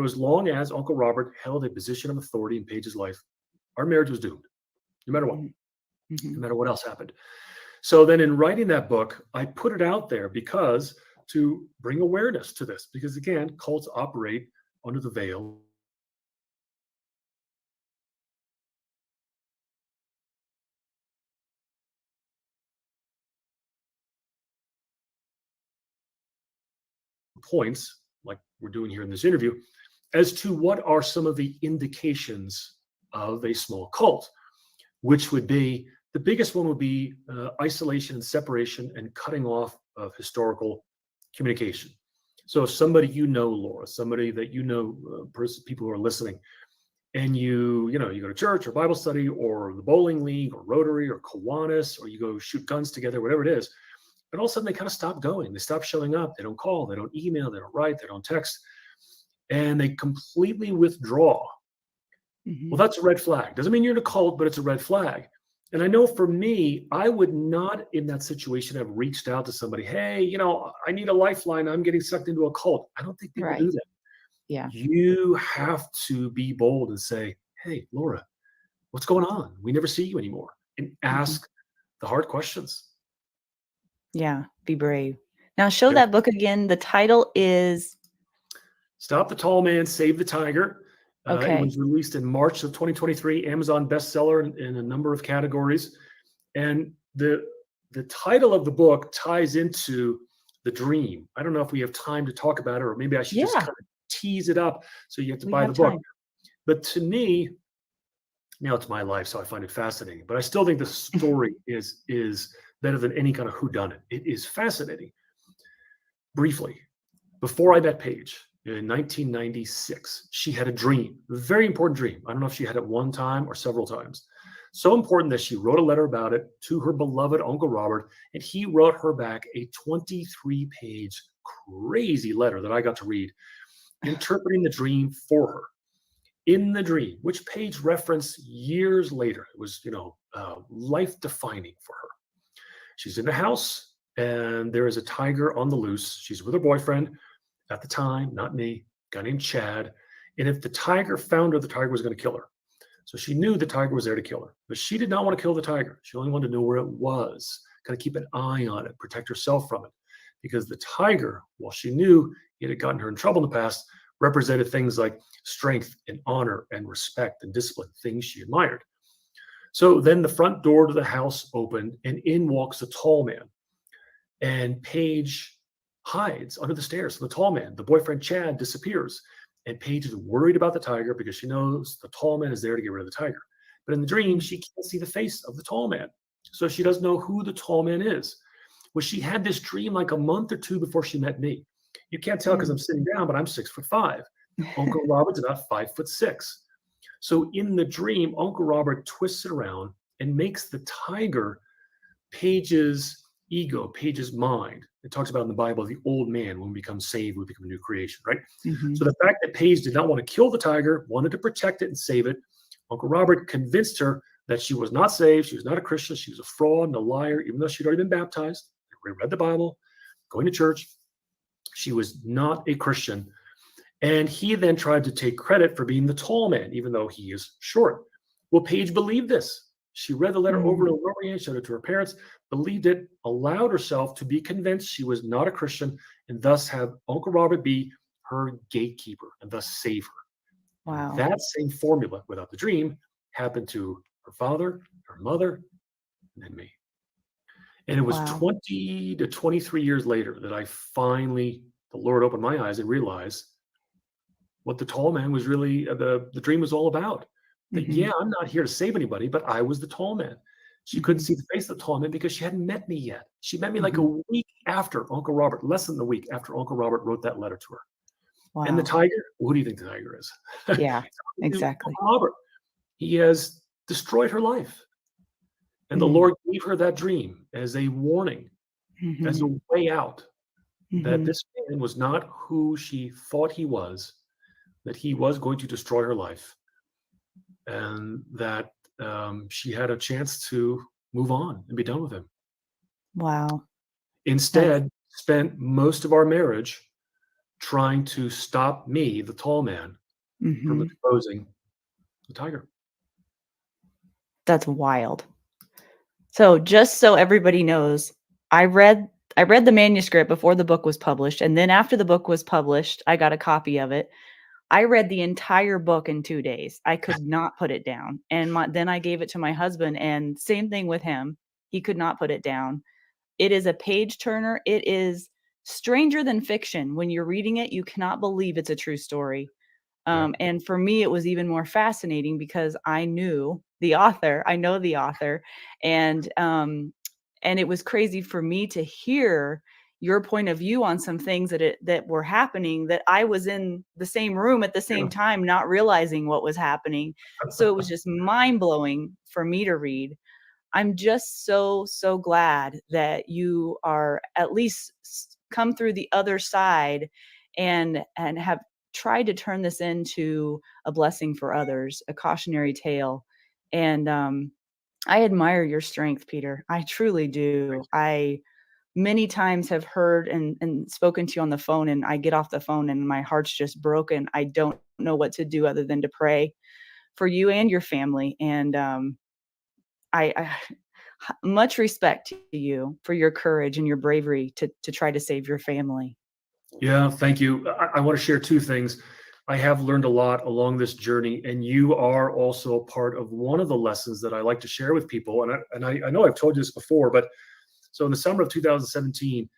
As long as Uncle Robert held a position of authority in Paige's life, our marriage was doomed, no matter what, no matter what else happened. So then in writing that book, I put it out there to bring awareness to this, because again, cults operate under the veil points, like we're doing here in this interview, as to what are some of the indications of a small cult, which would be, the biggest one would be isolation and separation and cutting off of historical communication. So if somebody Laura, somebody that people who are listening, and you go to church or Bible study or the bowling league or Rotary or Kiwanis, or you go shoot guns together, whatever it is, and all of a sudden they kind of stop going. They stop showing up. They don't call. They don't email. They don't write. They don't text. And they completely withdraw. Well, that's a red flag. Doesn't mean you're in a cult, but it's a red flag. And I know for me, I would not in that situation have reached out to somebody, hey, I need a lifeline. I'm getting sucked into a cult. I don't think people do that. Yeah. You have to be bold and say, hey, Laura, what's going on? We never see you anymore. And ask the hard questions. Yeah, be brave. Now show that book again. The title is Stop the Tall Man, Save the Tiger. It was released in March of 2023, Amazon bestseller in a number of categories. And the title of the book ties into the dream. I don't know if we have time to talk about it, or maybe I should just kind of tease it up so you have to buy the book. But to me, it's my life, so I find it fascinating. But I still think the story is better than any kind of whodunit. It is fascinating. Briefly, before I met Paige in 1996, she had a dream, a very important dream. I don't know if she had it one time or several times. So important that she wrote a letter about it to her beloved Uncle Robert, and he wrote her back a 23-page crazy letter that I got to read, interpreting the dream for her. In the dream, which Paige referenced years later, it was, life-defining for her. She's in the house, and there is a tiger on the loose. She's with her boyfriend at the time, not me, a guy named Chad. And if the tiger found her, the tiger was going to kill her. So she knew the tiger was there to kill her. But she did not want to kill the tiger. She only wanted to know where it was, kind of keep an eye on it, protect herself from it. Because the tiger, while she knew it had gotten her in trouble in the past, represented things like strength and honor and respect and discipline, things she admired. So then the front door to the house opened, and in walks a tall man. And Paige hides under the stairs. So the tall man, the boyfriend Chad, disappears. And Paige is worried about the tiger because she knows the tall man is there to get rid of the tiger. But in the dream, she can't see the face of the tall man. So she doesn't know who the tall man is. Well, she had this dream like a month or two before she met me. You can't tell because I'm sitting down, but I'm 6'5". Uncle Robert's about 5'6". So in the dream, Uncle Robert twists it around and makes the tiger Paige's ego, Paige's mind. It talks about in the Bible, the old man, when we become saved, we become a new creation, right? So the fact that Paige did not want to kill the tiger, wanted to protect it and save it, Uncle Robert convinced her that she was not saved, she was not a Christian, she was a fraud and a liar, even though she'd already been baptized, read the Bible, going to church. She was not a Christian. And he then tried to take credit for being the tall man, even though he is short. Well, Paige believed this. She read the letter over and over again, showed it to her parents, believed it, allowed herself to be convinced she was not a Christian, and thus have Uncle Robert be her gatekeeper and thus save her. Wow. And that same formula, without the dream, happened to her father, her mother, and then me. And it was 20 to 23 years later that I finally, the Lord opened my eyes and realized what the tall man was really, the dream was all about. That, yeah, I'm not here to save anybody, but I was the tall man. She couldn't see the face of the tall man because she hadn't met me yet. She met me like a week after Uncle Robert, less than a week after Uncle Robert wrote that letter to her. Wow. And the tiger, who do you think the tiger is? Yeah, exactly. Uncle Robert. He has destroyed her life. And the Lord gave her that dream as a warning, as a way out, that this man was not who she thought he was, that he was going to destroy her life, and that she had a chance to move on and be done with him. Wow. Instead, spent most of our marriage trying to stop me, the tall man, from exposing the tiger. That's wild. So just so everybody knows, I read the manuscript before the book was published, and then after the book was published, I got a copy of it. I read the entire book in 2 days. I could not put it down. And then I gave it to my husband, and same thing with him. He could not put it down. It is a page turner. It is stranger than fiction. When you're reading it, you cannot believe it's a true story. And for me, it was even more fascinating because I knew the author. I know the author, and it was crazy for me to hear your point of view on some things that were happening, that I was in the same room at the same time, not realizing what was happening. So it was just mind blowing for me to read. I'm just so glad that you are at least come through the other side and have tried to turn this into a blessing for others, a cautionary tale. And I admire your strength, Peter. I truly do. I many times have heard and spoken to you on the phone, and I get off the phone and my heart's just broken. I don't know what to do other than to pray for you and your family. And I much respect to you for your courage and your bravery to try to save your family. Yeah, thank you. I want to share two things. I have learned a lot along this journey, and you are also a part of one of the lessons that I like to share with people. And I know I've told you this before, but so in the summer of 2017,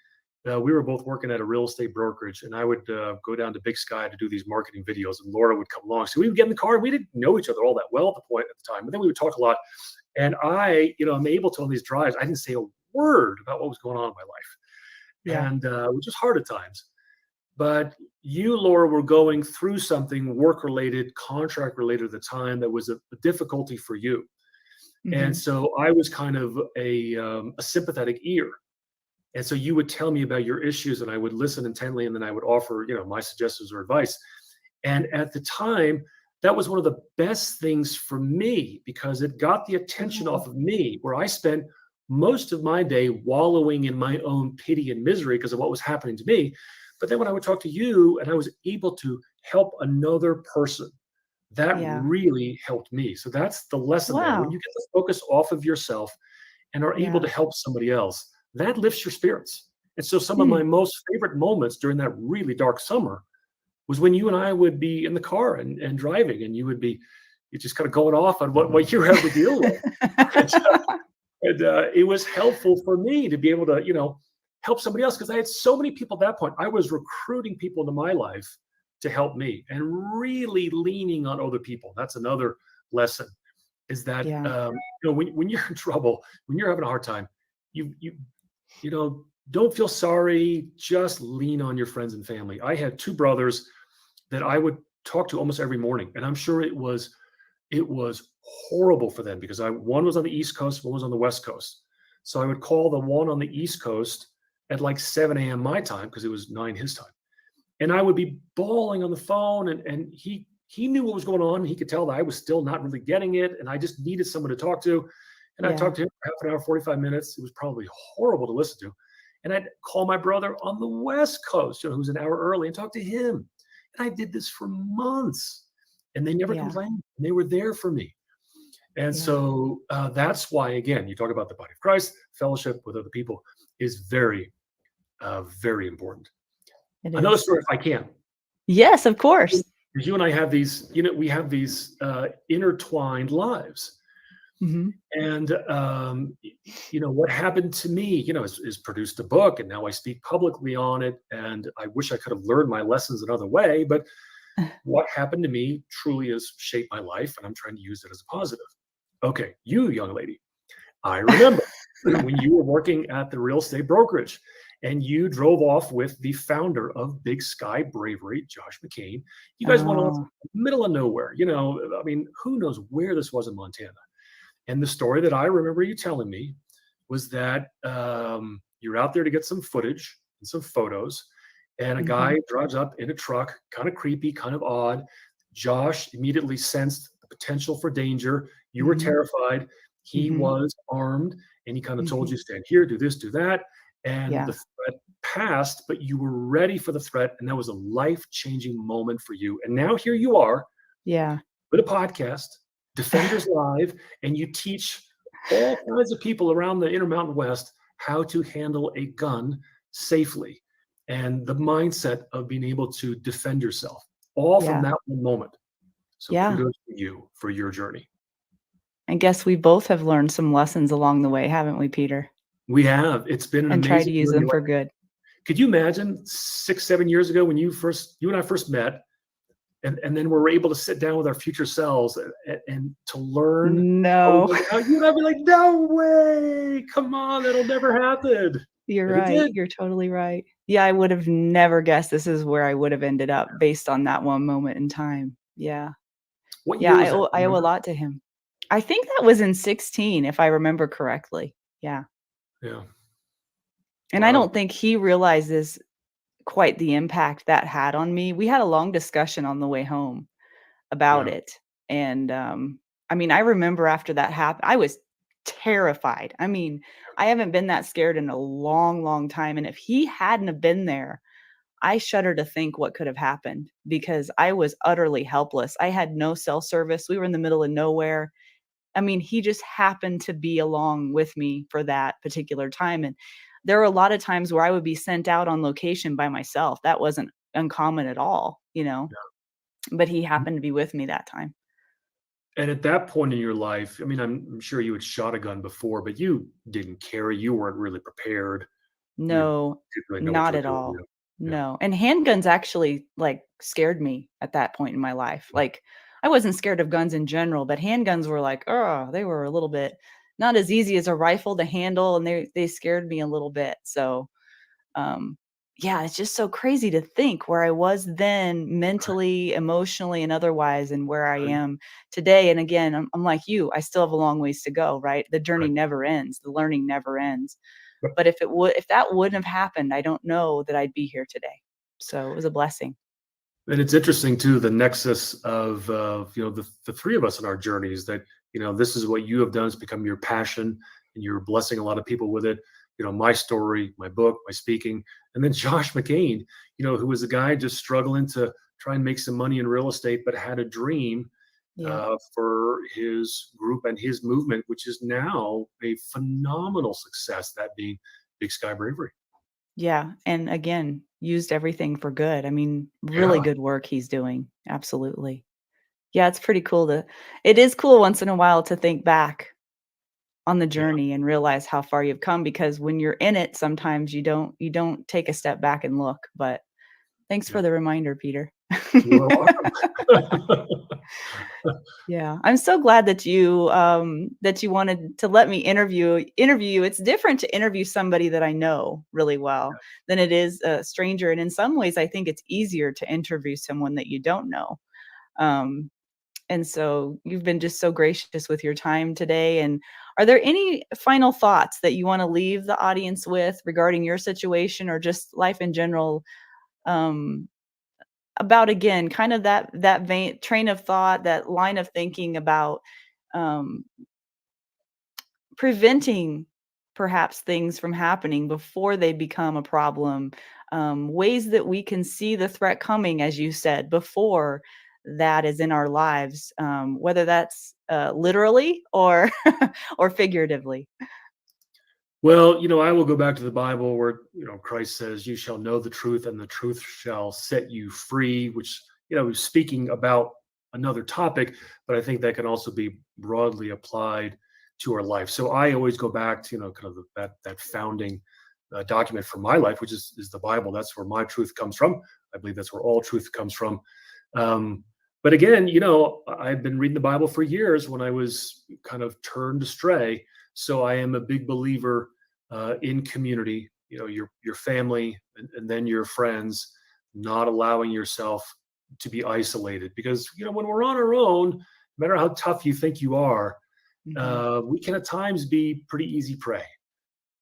we were both working at a real estate brokerage, and I would go down to Big Sky to do these marketing videos, and Laura would come along. So we would get in the car, and we didn't know each other all that well at the time, but then we would talk a lot. And I'm able to, on these drives, I didn't say a word about what was going on in my life. Yeah. And which was hard at times. But you, Laura, were going through something work-related, contract-related at the time that was a difficulty for you. And so I was kind of a sympathetic ear. And so you would tell me about your issues, and I would listen intently, and then I would offer, my suggestions or advice. And at the time, that was one of the best things for me because it got the attention off of me, where I spent most of my day wallowing in my own pity and misery because of what was happening to me. But then when I would talk to you and I was able to help another person, that really helped me. So that's the lesson there. When you get the focus off of yourself and are able to help somebody else, that lifts your spirits. And so some of my most favorite moments during that really dark summer was when you and I would be in the car and driving, and you just kind of going off on what you have to deal with. And it was helpful for me to be able to, help somebody else, because I had so many people at that point. I was recruiting people into my life to help me and really leaning on other people. That's another lesson, is that, when you're in trouble, when you're having a hard time, you don't feel sorry, just lean on your friends and family. I had two brothers that I would talk to almost every morning, and I'm sure it was horrible for them, because one was on the East Coast, one was on the West Coast. So I would call the one on the East Coast at like 7 a.m. my time, because it was 9 his time. And I would be bawling on the phone, and he knew what was going on. He could tell that I was still not really getting it, and I just needed someone to talk to. And I talked to him for half an hour, 45 minutes. It was probably horrible to listen to. And I'd call my brother on the West Coast, who's an hour early, and talk to him. And I did this for months, and they never complained. They were there for me. And so that's why, again, you talk about the body of Christ, fellowship with other people is very, very important. Another story, if I can. Yes, of course. You and I have these, we have these intertwined lives. Mm-hmm. And, what happened to me, is produced a book, and now I speak publicly on it. And I wish I could have learned my lessons another way, but what happened to me truly has shaped my life, and I'm trying to use it as a positive. Okay, you young lady, I remember when you were working at the real estate brokerage, and you drove off with the founder of Big Sky Bravery, Josh McCain. You guys went off in the middle of nowhere. Who knows where this was in Montana. And the story that I remember you telling me was that you're out there to get some footage and some photos, and a guy drives up in a truck, kind of creepy, kind of odd. Josh immediately sensed the potential for danger. You were terrified. He was armed, and he kind of told you, stand here, do this, do that. And the threat passed, but you were ready for the threat, and that was a life-changing moment for you. And now here you are with a podcast, Defenders Live, and you teach all kinds of people around the Intermountain West how to handle a gun safely, and the mindset of being able to defend yourself, all from that one moment. So kudos to you for your journey. I guess we both have learned some lessons along the way, haven't we, Peter? We have. It's been an amazing try to use journey. them for good. Could you imagine 6-7 years ago when you and I first met, and then we're able to sit down with our future selves and to learn? No. You'd be like, no way. Come on, that'll never happen. You're right. You're totally right. Yeah, I would have never guessed this is where I would have ended up based on that one moment in time. Yeah. What year was that? I owe a lot to him. I think that was in 2016, if I remember correctly. Yeah. Yeah. And I don't think he realizes quite the impact that had on me. We had a long discussion on the way home about it. And I remember after that happened, I was terrified. I haven't been that scared in a long, long time. And if he hadn't have been there, I shudder to think what could have happened, because I was utterly helpless. I had no cell service. We were in the middle of nowhere. He just happened to be along with me for that particular time. And there were a lot of times where I would be sent out on location by myself. That wasn't uncommon at all, but he happened to be with me that time. And at that point in your life, I'm sure you had shot a gun before, but you didn't carry. You weren't really prepared. No, not at all. No. And handguns actually scared me at that point in my life. I wasn't scared of guns in general, but handguns were they were a little bit not as easy as a rifle to handle, and they scared me a little bit. So, it's just so crazy to think where I was then mentally, emotionally, and otherwise, and where I am today. And again, I'm like you, I still have a long ways to go, right? The journey never ends. The learning never ends. But if that wouldn't have happened, I don't know that I'd be here today. So it was a blessing. And it's interesting too, the nexus of the three of us in our journeys, that this is what you have done. It's become your passion, and you're blessing a lot of people with it. My story, my book, my speaking, and then Josh McCain, who was a guy just struggling to try and make some money in real estate, but had a dream for his group and his movement, which is now a phenomenal success, that being Big Sky Bravery. Yeah. And again, used everything for good. I mean, really Yeah. good work he's doing. Absolutely. Yeah, it's pretty cool it is cool once in a while to think back on the Yeah. journey and realize how far you've come, because when you're in it, sometimes you don't take a step back and look. But thanks for Yeah. the reminder, Peter. You're welcome. Yeah, I'm so glad that you wanted to let me interview you. It's different to interview somebody that I know really well than it is a stranger, and in some ways, I think it's easier to interview someone that you don't know. Um, and so you've been just so gracious with your time today. And are there any final thoughts that you want to leave the audience with regarding your situation or just life in general? Um, about, again, kind of that vein train of thought, that line of thinking about, um, preventing perhaps things from happening before they become a problem, ways that we can see the threat coming, as you said, before that is in our lives, whether that's, literally or or figuratively. Well, I will go back to the Bible where, Christ says, "You shall know the truth, and the truth shall set you free," which, is speaking about another topic, but I think that can also be broadly applied to our life. So I always go back to, kind of that founding document for my life, which is the Bible. That's where my truth comes from. I believe that's where all truth comes from. But again, I've been reading the Bible for years when I was kind of turned astray. So I am a big believer in community. Your family, and then your friends, not allowing yourself to be isolated. Because when we're on our own, no matter how tough you think you are, Mhm, we can at times be pretty easy prey.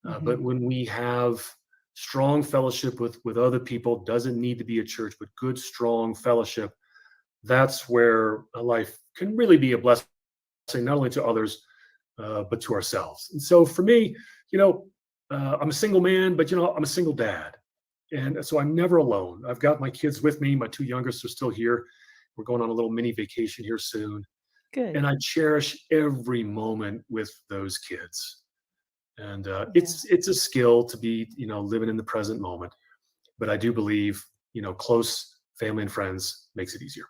But mhm. when we have strong fellowship with other people, doesn't need to be a church, but good strong fellowship, that's where a life can really be a blessing, not only to others, but to ourselves. And so for me, I'm a single man, but I'm a single dad. And so I'm never alone. I've got my kids with me. My two youngest are still here. We're going on a little mini vacation here soon. Good. And I cherish every moment with those kids. And Yeah. it's a skill to be, living in the present moment. But I do believe, close family and friends makes it easier.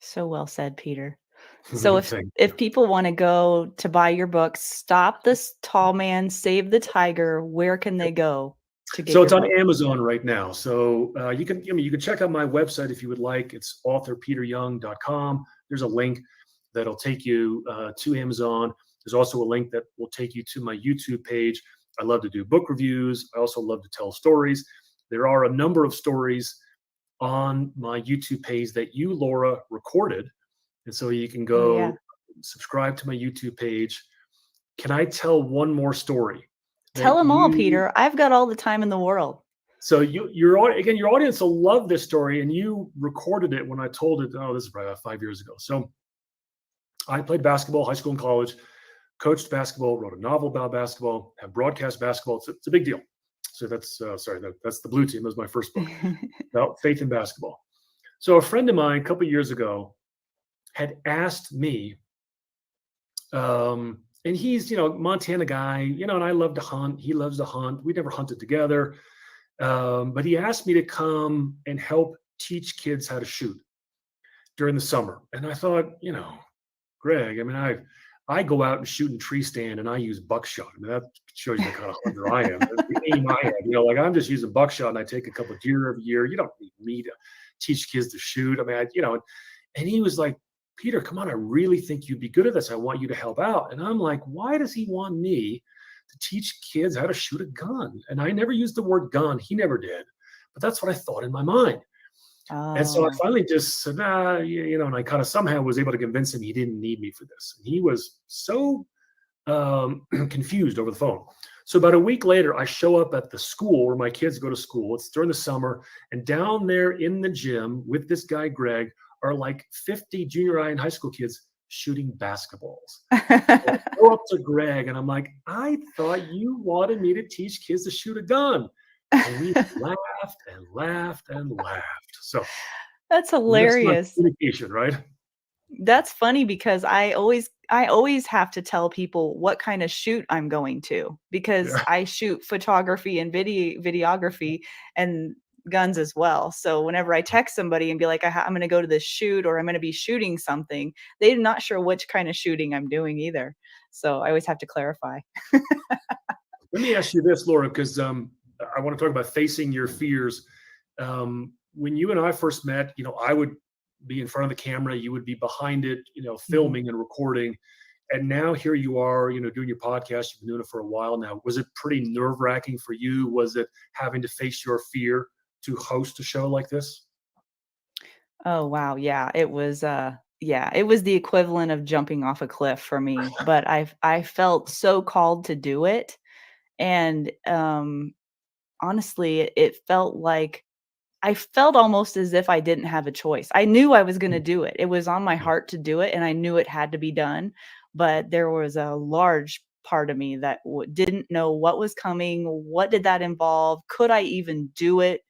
So well said, Peter. So Thank if you. people wanna go to buy your book, "Stop This Tall Man, Save the Tiger," where can they go to get So your it's on book? Amazon right now. So you can check out my website if you would like. It's authorpeteryoung.com. There's a link that'll take you to Amazon. There's also a link that will take you to my YouTube page. I love to do book reviews. I also love to tell stories. There are a number of stories on my YouTube page that you, Laura, recorded. And so you can Oh, yeah. go subscribe to my YouTube page. Can I tell one more story Tell that them all, you Peter. I've got all the time in the world. So your audience will love this story, and you recorded it when I told it. Oh, this is probably about 5 years ago. So I played basketball, high school and college, coached basketball, wrote a novel about basketball, have broadcast basketball. It's a big deal. So that's the Blue Team. That was my first book about faith in basketball. So a friend of mine a couple of years ago had asked me, and he's Montana guy, and I love to hunt. He loves to hunt. We never hunted together. But he asked me to come and help teach kids how to shoot during the summer. And I thought, Greg, I mean, I go out and shoot in tree stand and I use buckshot. I mean, that shows you the kind of hunter I am. The aim I have, like I'm just using buckshot and I take a couple of deer every year. You don't need me to teach kids to shoot. I mean, and he was like, Peter, come on, I really think you'd be good at this. I want you to help out. And I'm like, why does he want me to teach kids how to shoot a gun? And I never used the word gun. He never did. But that's what I thought in my mind. And so I Oh. finally just said, and I kind of somehow was able to convince him he didn't need me for this. And he was so confused over the phone. So about a week later, I show up at the school where my kids go to school. It's during the summer. And down there in the gym with this guy, Greg, are like 50 junior high and high school kids shooting basketballs. So I go up to Greg and I'm like, I thought you wanted me to teach kids to shoot a gun. And we laughed and laughed and laughed. So That's that's my hilarious. communication, right? That's funny because I always have to tell people what kind of shoot I'm going to, because Yeah. I shoot photography and videography and guns as well. So whenever I text somebody and be like, I'm going to go to this shoot, or I'm going to be shooting something, they're not sure which kind of shooting I'm doing either. So I always have to clarify. Let me ask you this, Laura, because I want to talk about facing your fears. When you and I first met, I would be in front of the camera, you would be behind it, Mhm. filming and recording. And now here you are, doing your podcast. You've been doing it for a while now. Was it pretty nerve wracking for you? Was it having to face your fear to host a show like this? Oh, wow. Yeah, it was the equivalent of jumping off a cliff for me, but I felt so called to do it. And honestly, it felt like I felt almost as if I didn't have a choice. I knew I was going to Mm, do it. It was on my yeah. heart to do it, and I knew it had to be done. But there was a large part of me that didn't know what was coming. What did that involve? Could I even do it?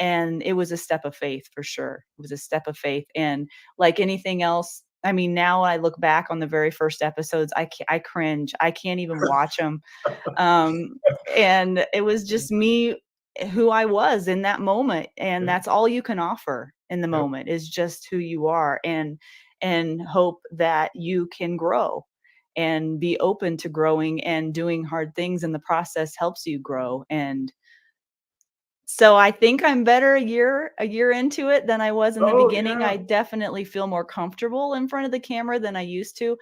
And it was a step of faith for sure. It was a step of faith, and like anything else, I mean, now I look back on the very first episodes, I cringe. I can't even watch them. Um, and it was just me, who I was in that moment, and Yeah. that's all you can offer in the Yep. moment is just who you are, and hope that you can grow and be open to growing, and doing hard things in the process helps you grow. And so I think I'm better a year into it than I was in the Oh beginning. yeah. I definitely feel more comfortable in front of the camera than I used to.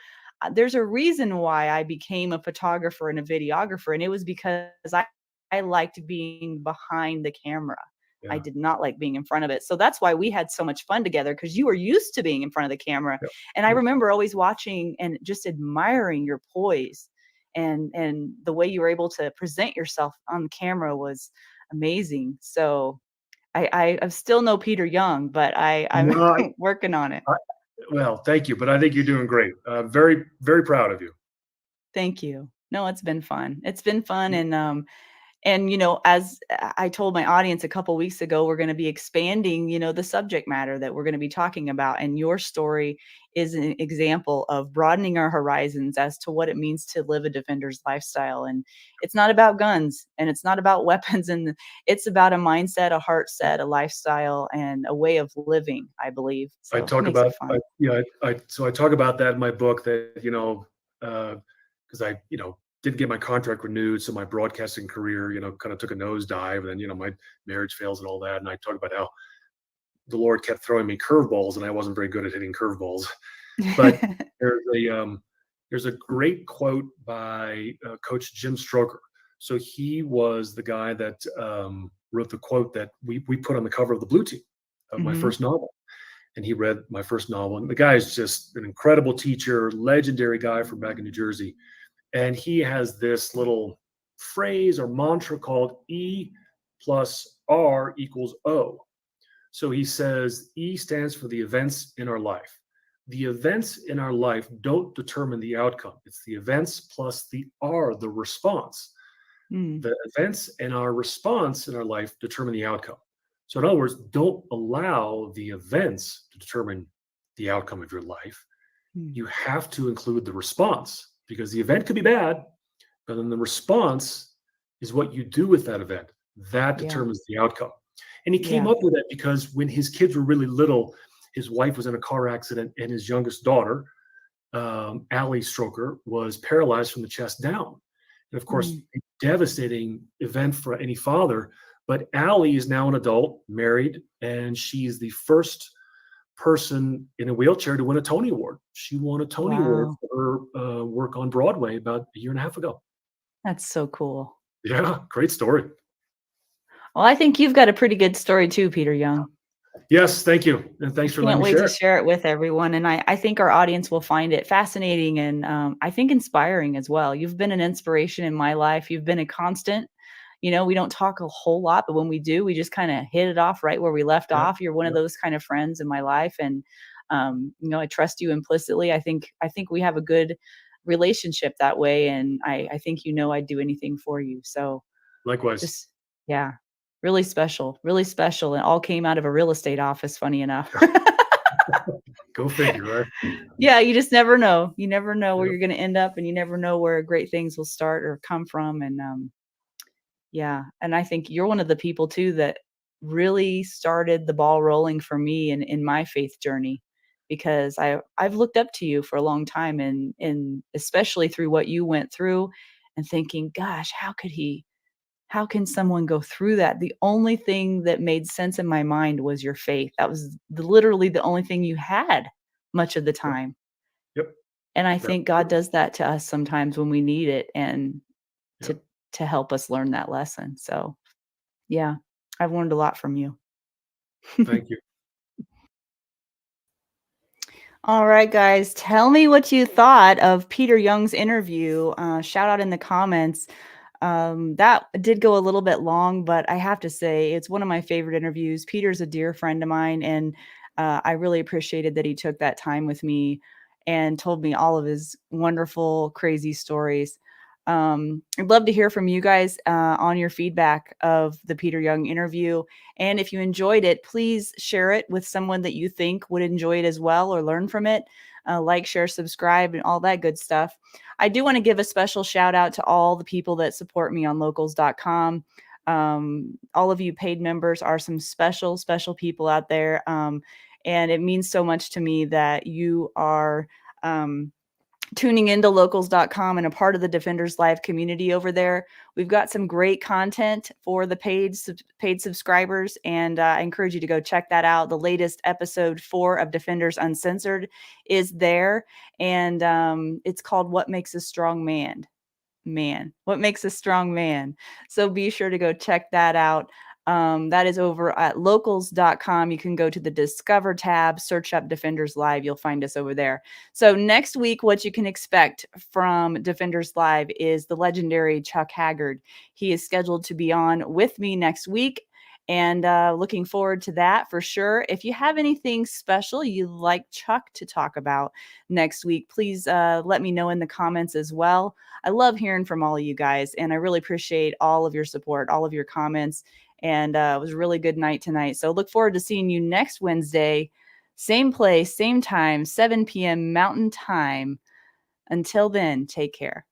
There's a reason why I became a photographer and a videographer, and it was because I liked being behind the camera. I Yeah. did not like being in front of it. So that's why we had so much fun together, because you were used to being in front of the camera. Yep. And I Yep. remember always watching and just admiring your poise, and the way you were able to present yourself on the camera was amazing. So I still no Peter Young, but I'm No, working on it. I, well, thank you, but I think you're doing great. Very, very proud of you. Thank you. No, it's been fun. It's been fun, and as I told my audience a couple weeks ago, we're going to be expanding, the subject matter that we're going to be talking about, and your story is an example of broadening our horizons as to what it means to live a defender's lifestyle. And it's not about guns, and it's not about weapons, and it's about a mindset, a heart set, a lifestyle, and a way of living, I believe. I So it talk makes it about, fun. so I talk about that in my book that, because I, didn't get my contract renewed. So my broadcasting career, kind of took a nosedive, and then, my marriage fails and all that. And I talk about how the Lord kept throwing me curveballs and I wasn't very good at hitting curveballs. But there's there's a great quote by Coach Jim Stroker. So he was the guy that wrote the quote that we put on the cover of the Blue Team of my Mhm. first novel. And he read my first novel. And the guy is just an incredible teacher, legendary guy from back in New Jersey. And he has this little phrase or mantra called E plus R equals O. So he says E stands for the events in our life. The events in our life don't determine the outcome. It's the events plus the R, the response. Mm, The events and our response in our life determine the outcome. So, in other words, don't allow the events to determine the outcome of your life. mm. You have to include the response, because the event could be bad, but then the response is what you do with that event. That Yeah, determines the outcome. And he came yeah. up with that because when his kids were really little, his wife was in a car accident, and his youngest daughter, Allie Stroker, was paralyzed from the chest down. And of course, Mm. a devastating event for any father. But Allie is now an adult, married, and she's the first person in a wheelchair to win a Tony Award. She won a Tony Award Wow, for her work on Broadway about a year and a half ago. that's so cool. Yeah, great story. Well, I think you've got a pretty good story too, Peter Young. Yes, thank you. And I thanks for letting can't me wait share to it. share it with everyone, and I think our audience will find it fascinating, and I think inspiring as well. You've been an inspiration in my life. You've been a constant. We don't talk a whole lot, but when we do, we just kind of hit it off right where we left Yeah, off. You're one of yeah, those kind of friends in my life, and I trust you implicitly. I think we have a good relationship that way, and I think I'd do anything for you. So likewise. just yeah, really special, and all came out of a real estate office. Funny enough. Go figure, right? Yeah, you just never know. You never know where Yep. you're going to end up, and you never know where great things will start or come from. And yeah, and I think you're one of the people too that really started the ball rolling for me in my faith journey, because I've looked up to you for a long time, and especially through what you went through, and thinking, gosh, how can someone go through that? The only thing that made sense in my mind was your faith. That was literally the only thing you had much of the Yep. time. Yep. And I That's think God true. does that to us sometimes when we need it, and Yep. to help us learn that lesson. So, yeah, I've learned a lot from you. Thank you. All right, guys, tell me what you thought of Peter Young's interview. Shout out in the comments. That did go a little bit long, but I have to say it's one of my favorite interviews. Peter's a dear friend of mine, and I really appreciated that he took that time with me and told me all of his wonderful, crazy stories. I'd love to hear from you guys on your feedback of the Peter Young interview. And if you enjoyed it, please share it with someone that you think would enjoy it as well or learn from it. Like, share, subscribe, and all that good stuff. I do want to give a special shout out to all the people that support me on locals.com. All of you paid members are some special, special people out there. And it means so much to me that you are tuning into locals.com and a part of the Defenders Live community over there. We've got some great content for the paid subscribers, and I encourage you to go check that out. The latest episode 4 of Defenders Uncensored is there, and it's called What Makes a Strong What Makes a Strong Man. So be sure to go check that out. That is over at locals.com. You can go to the Discover tab, search up Defenders Live. You'll find us over there. So next week, what you can expect from Defenders Live is the legendary Chuck Haggard. He is scheduled to be on with me next week, and looking forward to that for sure. If you have anything special you'd like Chuck to talk about next week, please let me know in the comments as well. I love hearing from all of you guys, and I really appreciate all of your support, all of your comments. And it was a really good night tonight. So look forward to seeing you next Wednesday, same place, same time, 7 p.m. Mountain Time. Until then, take care.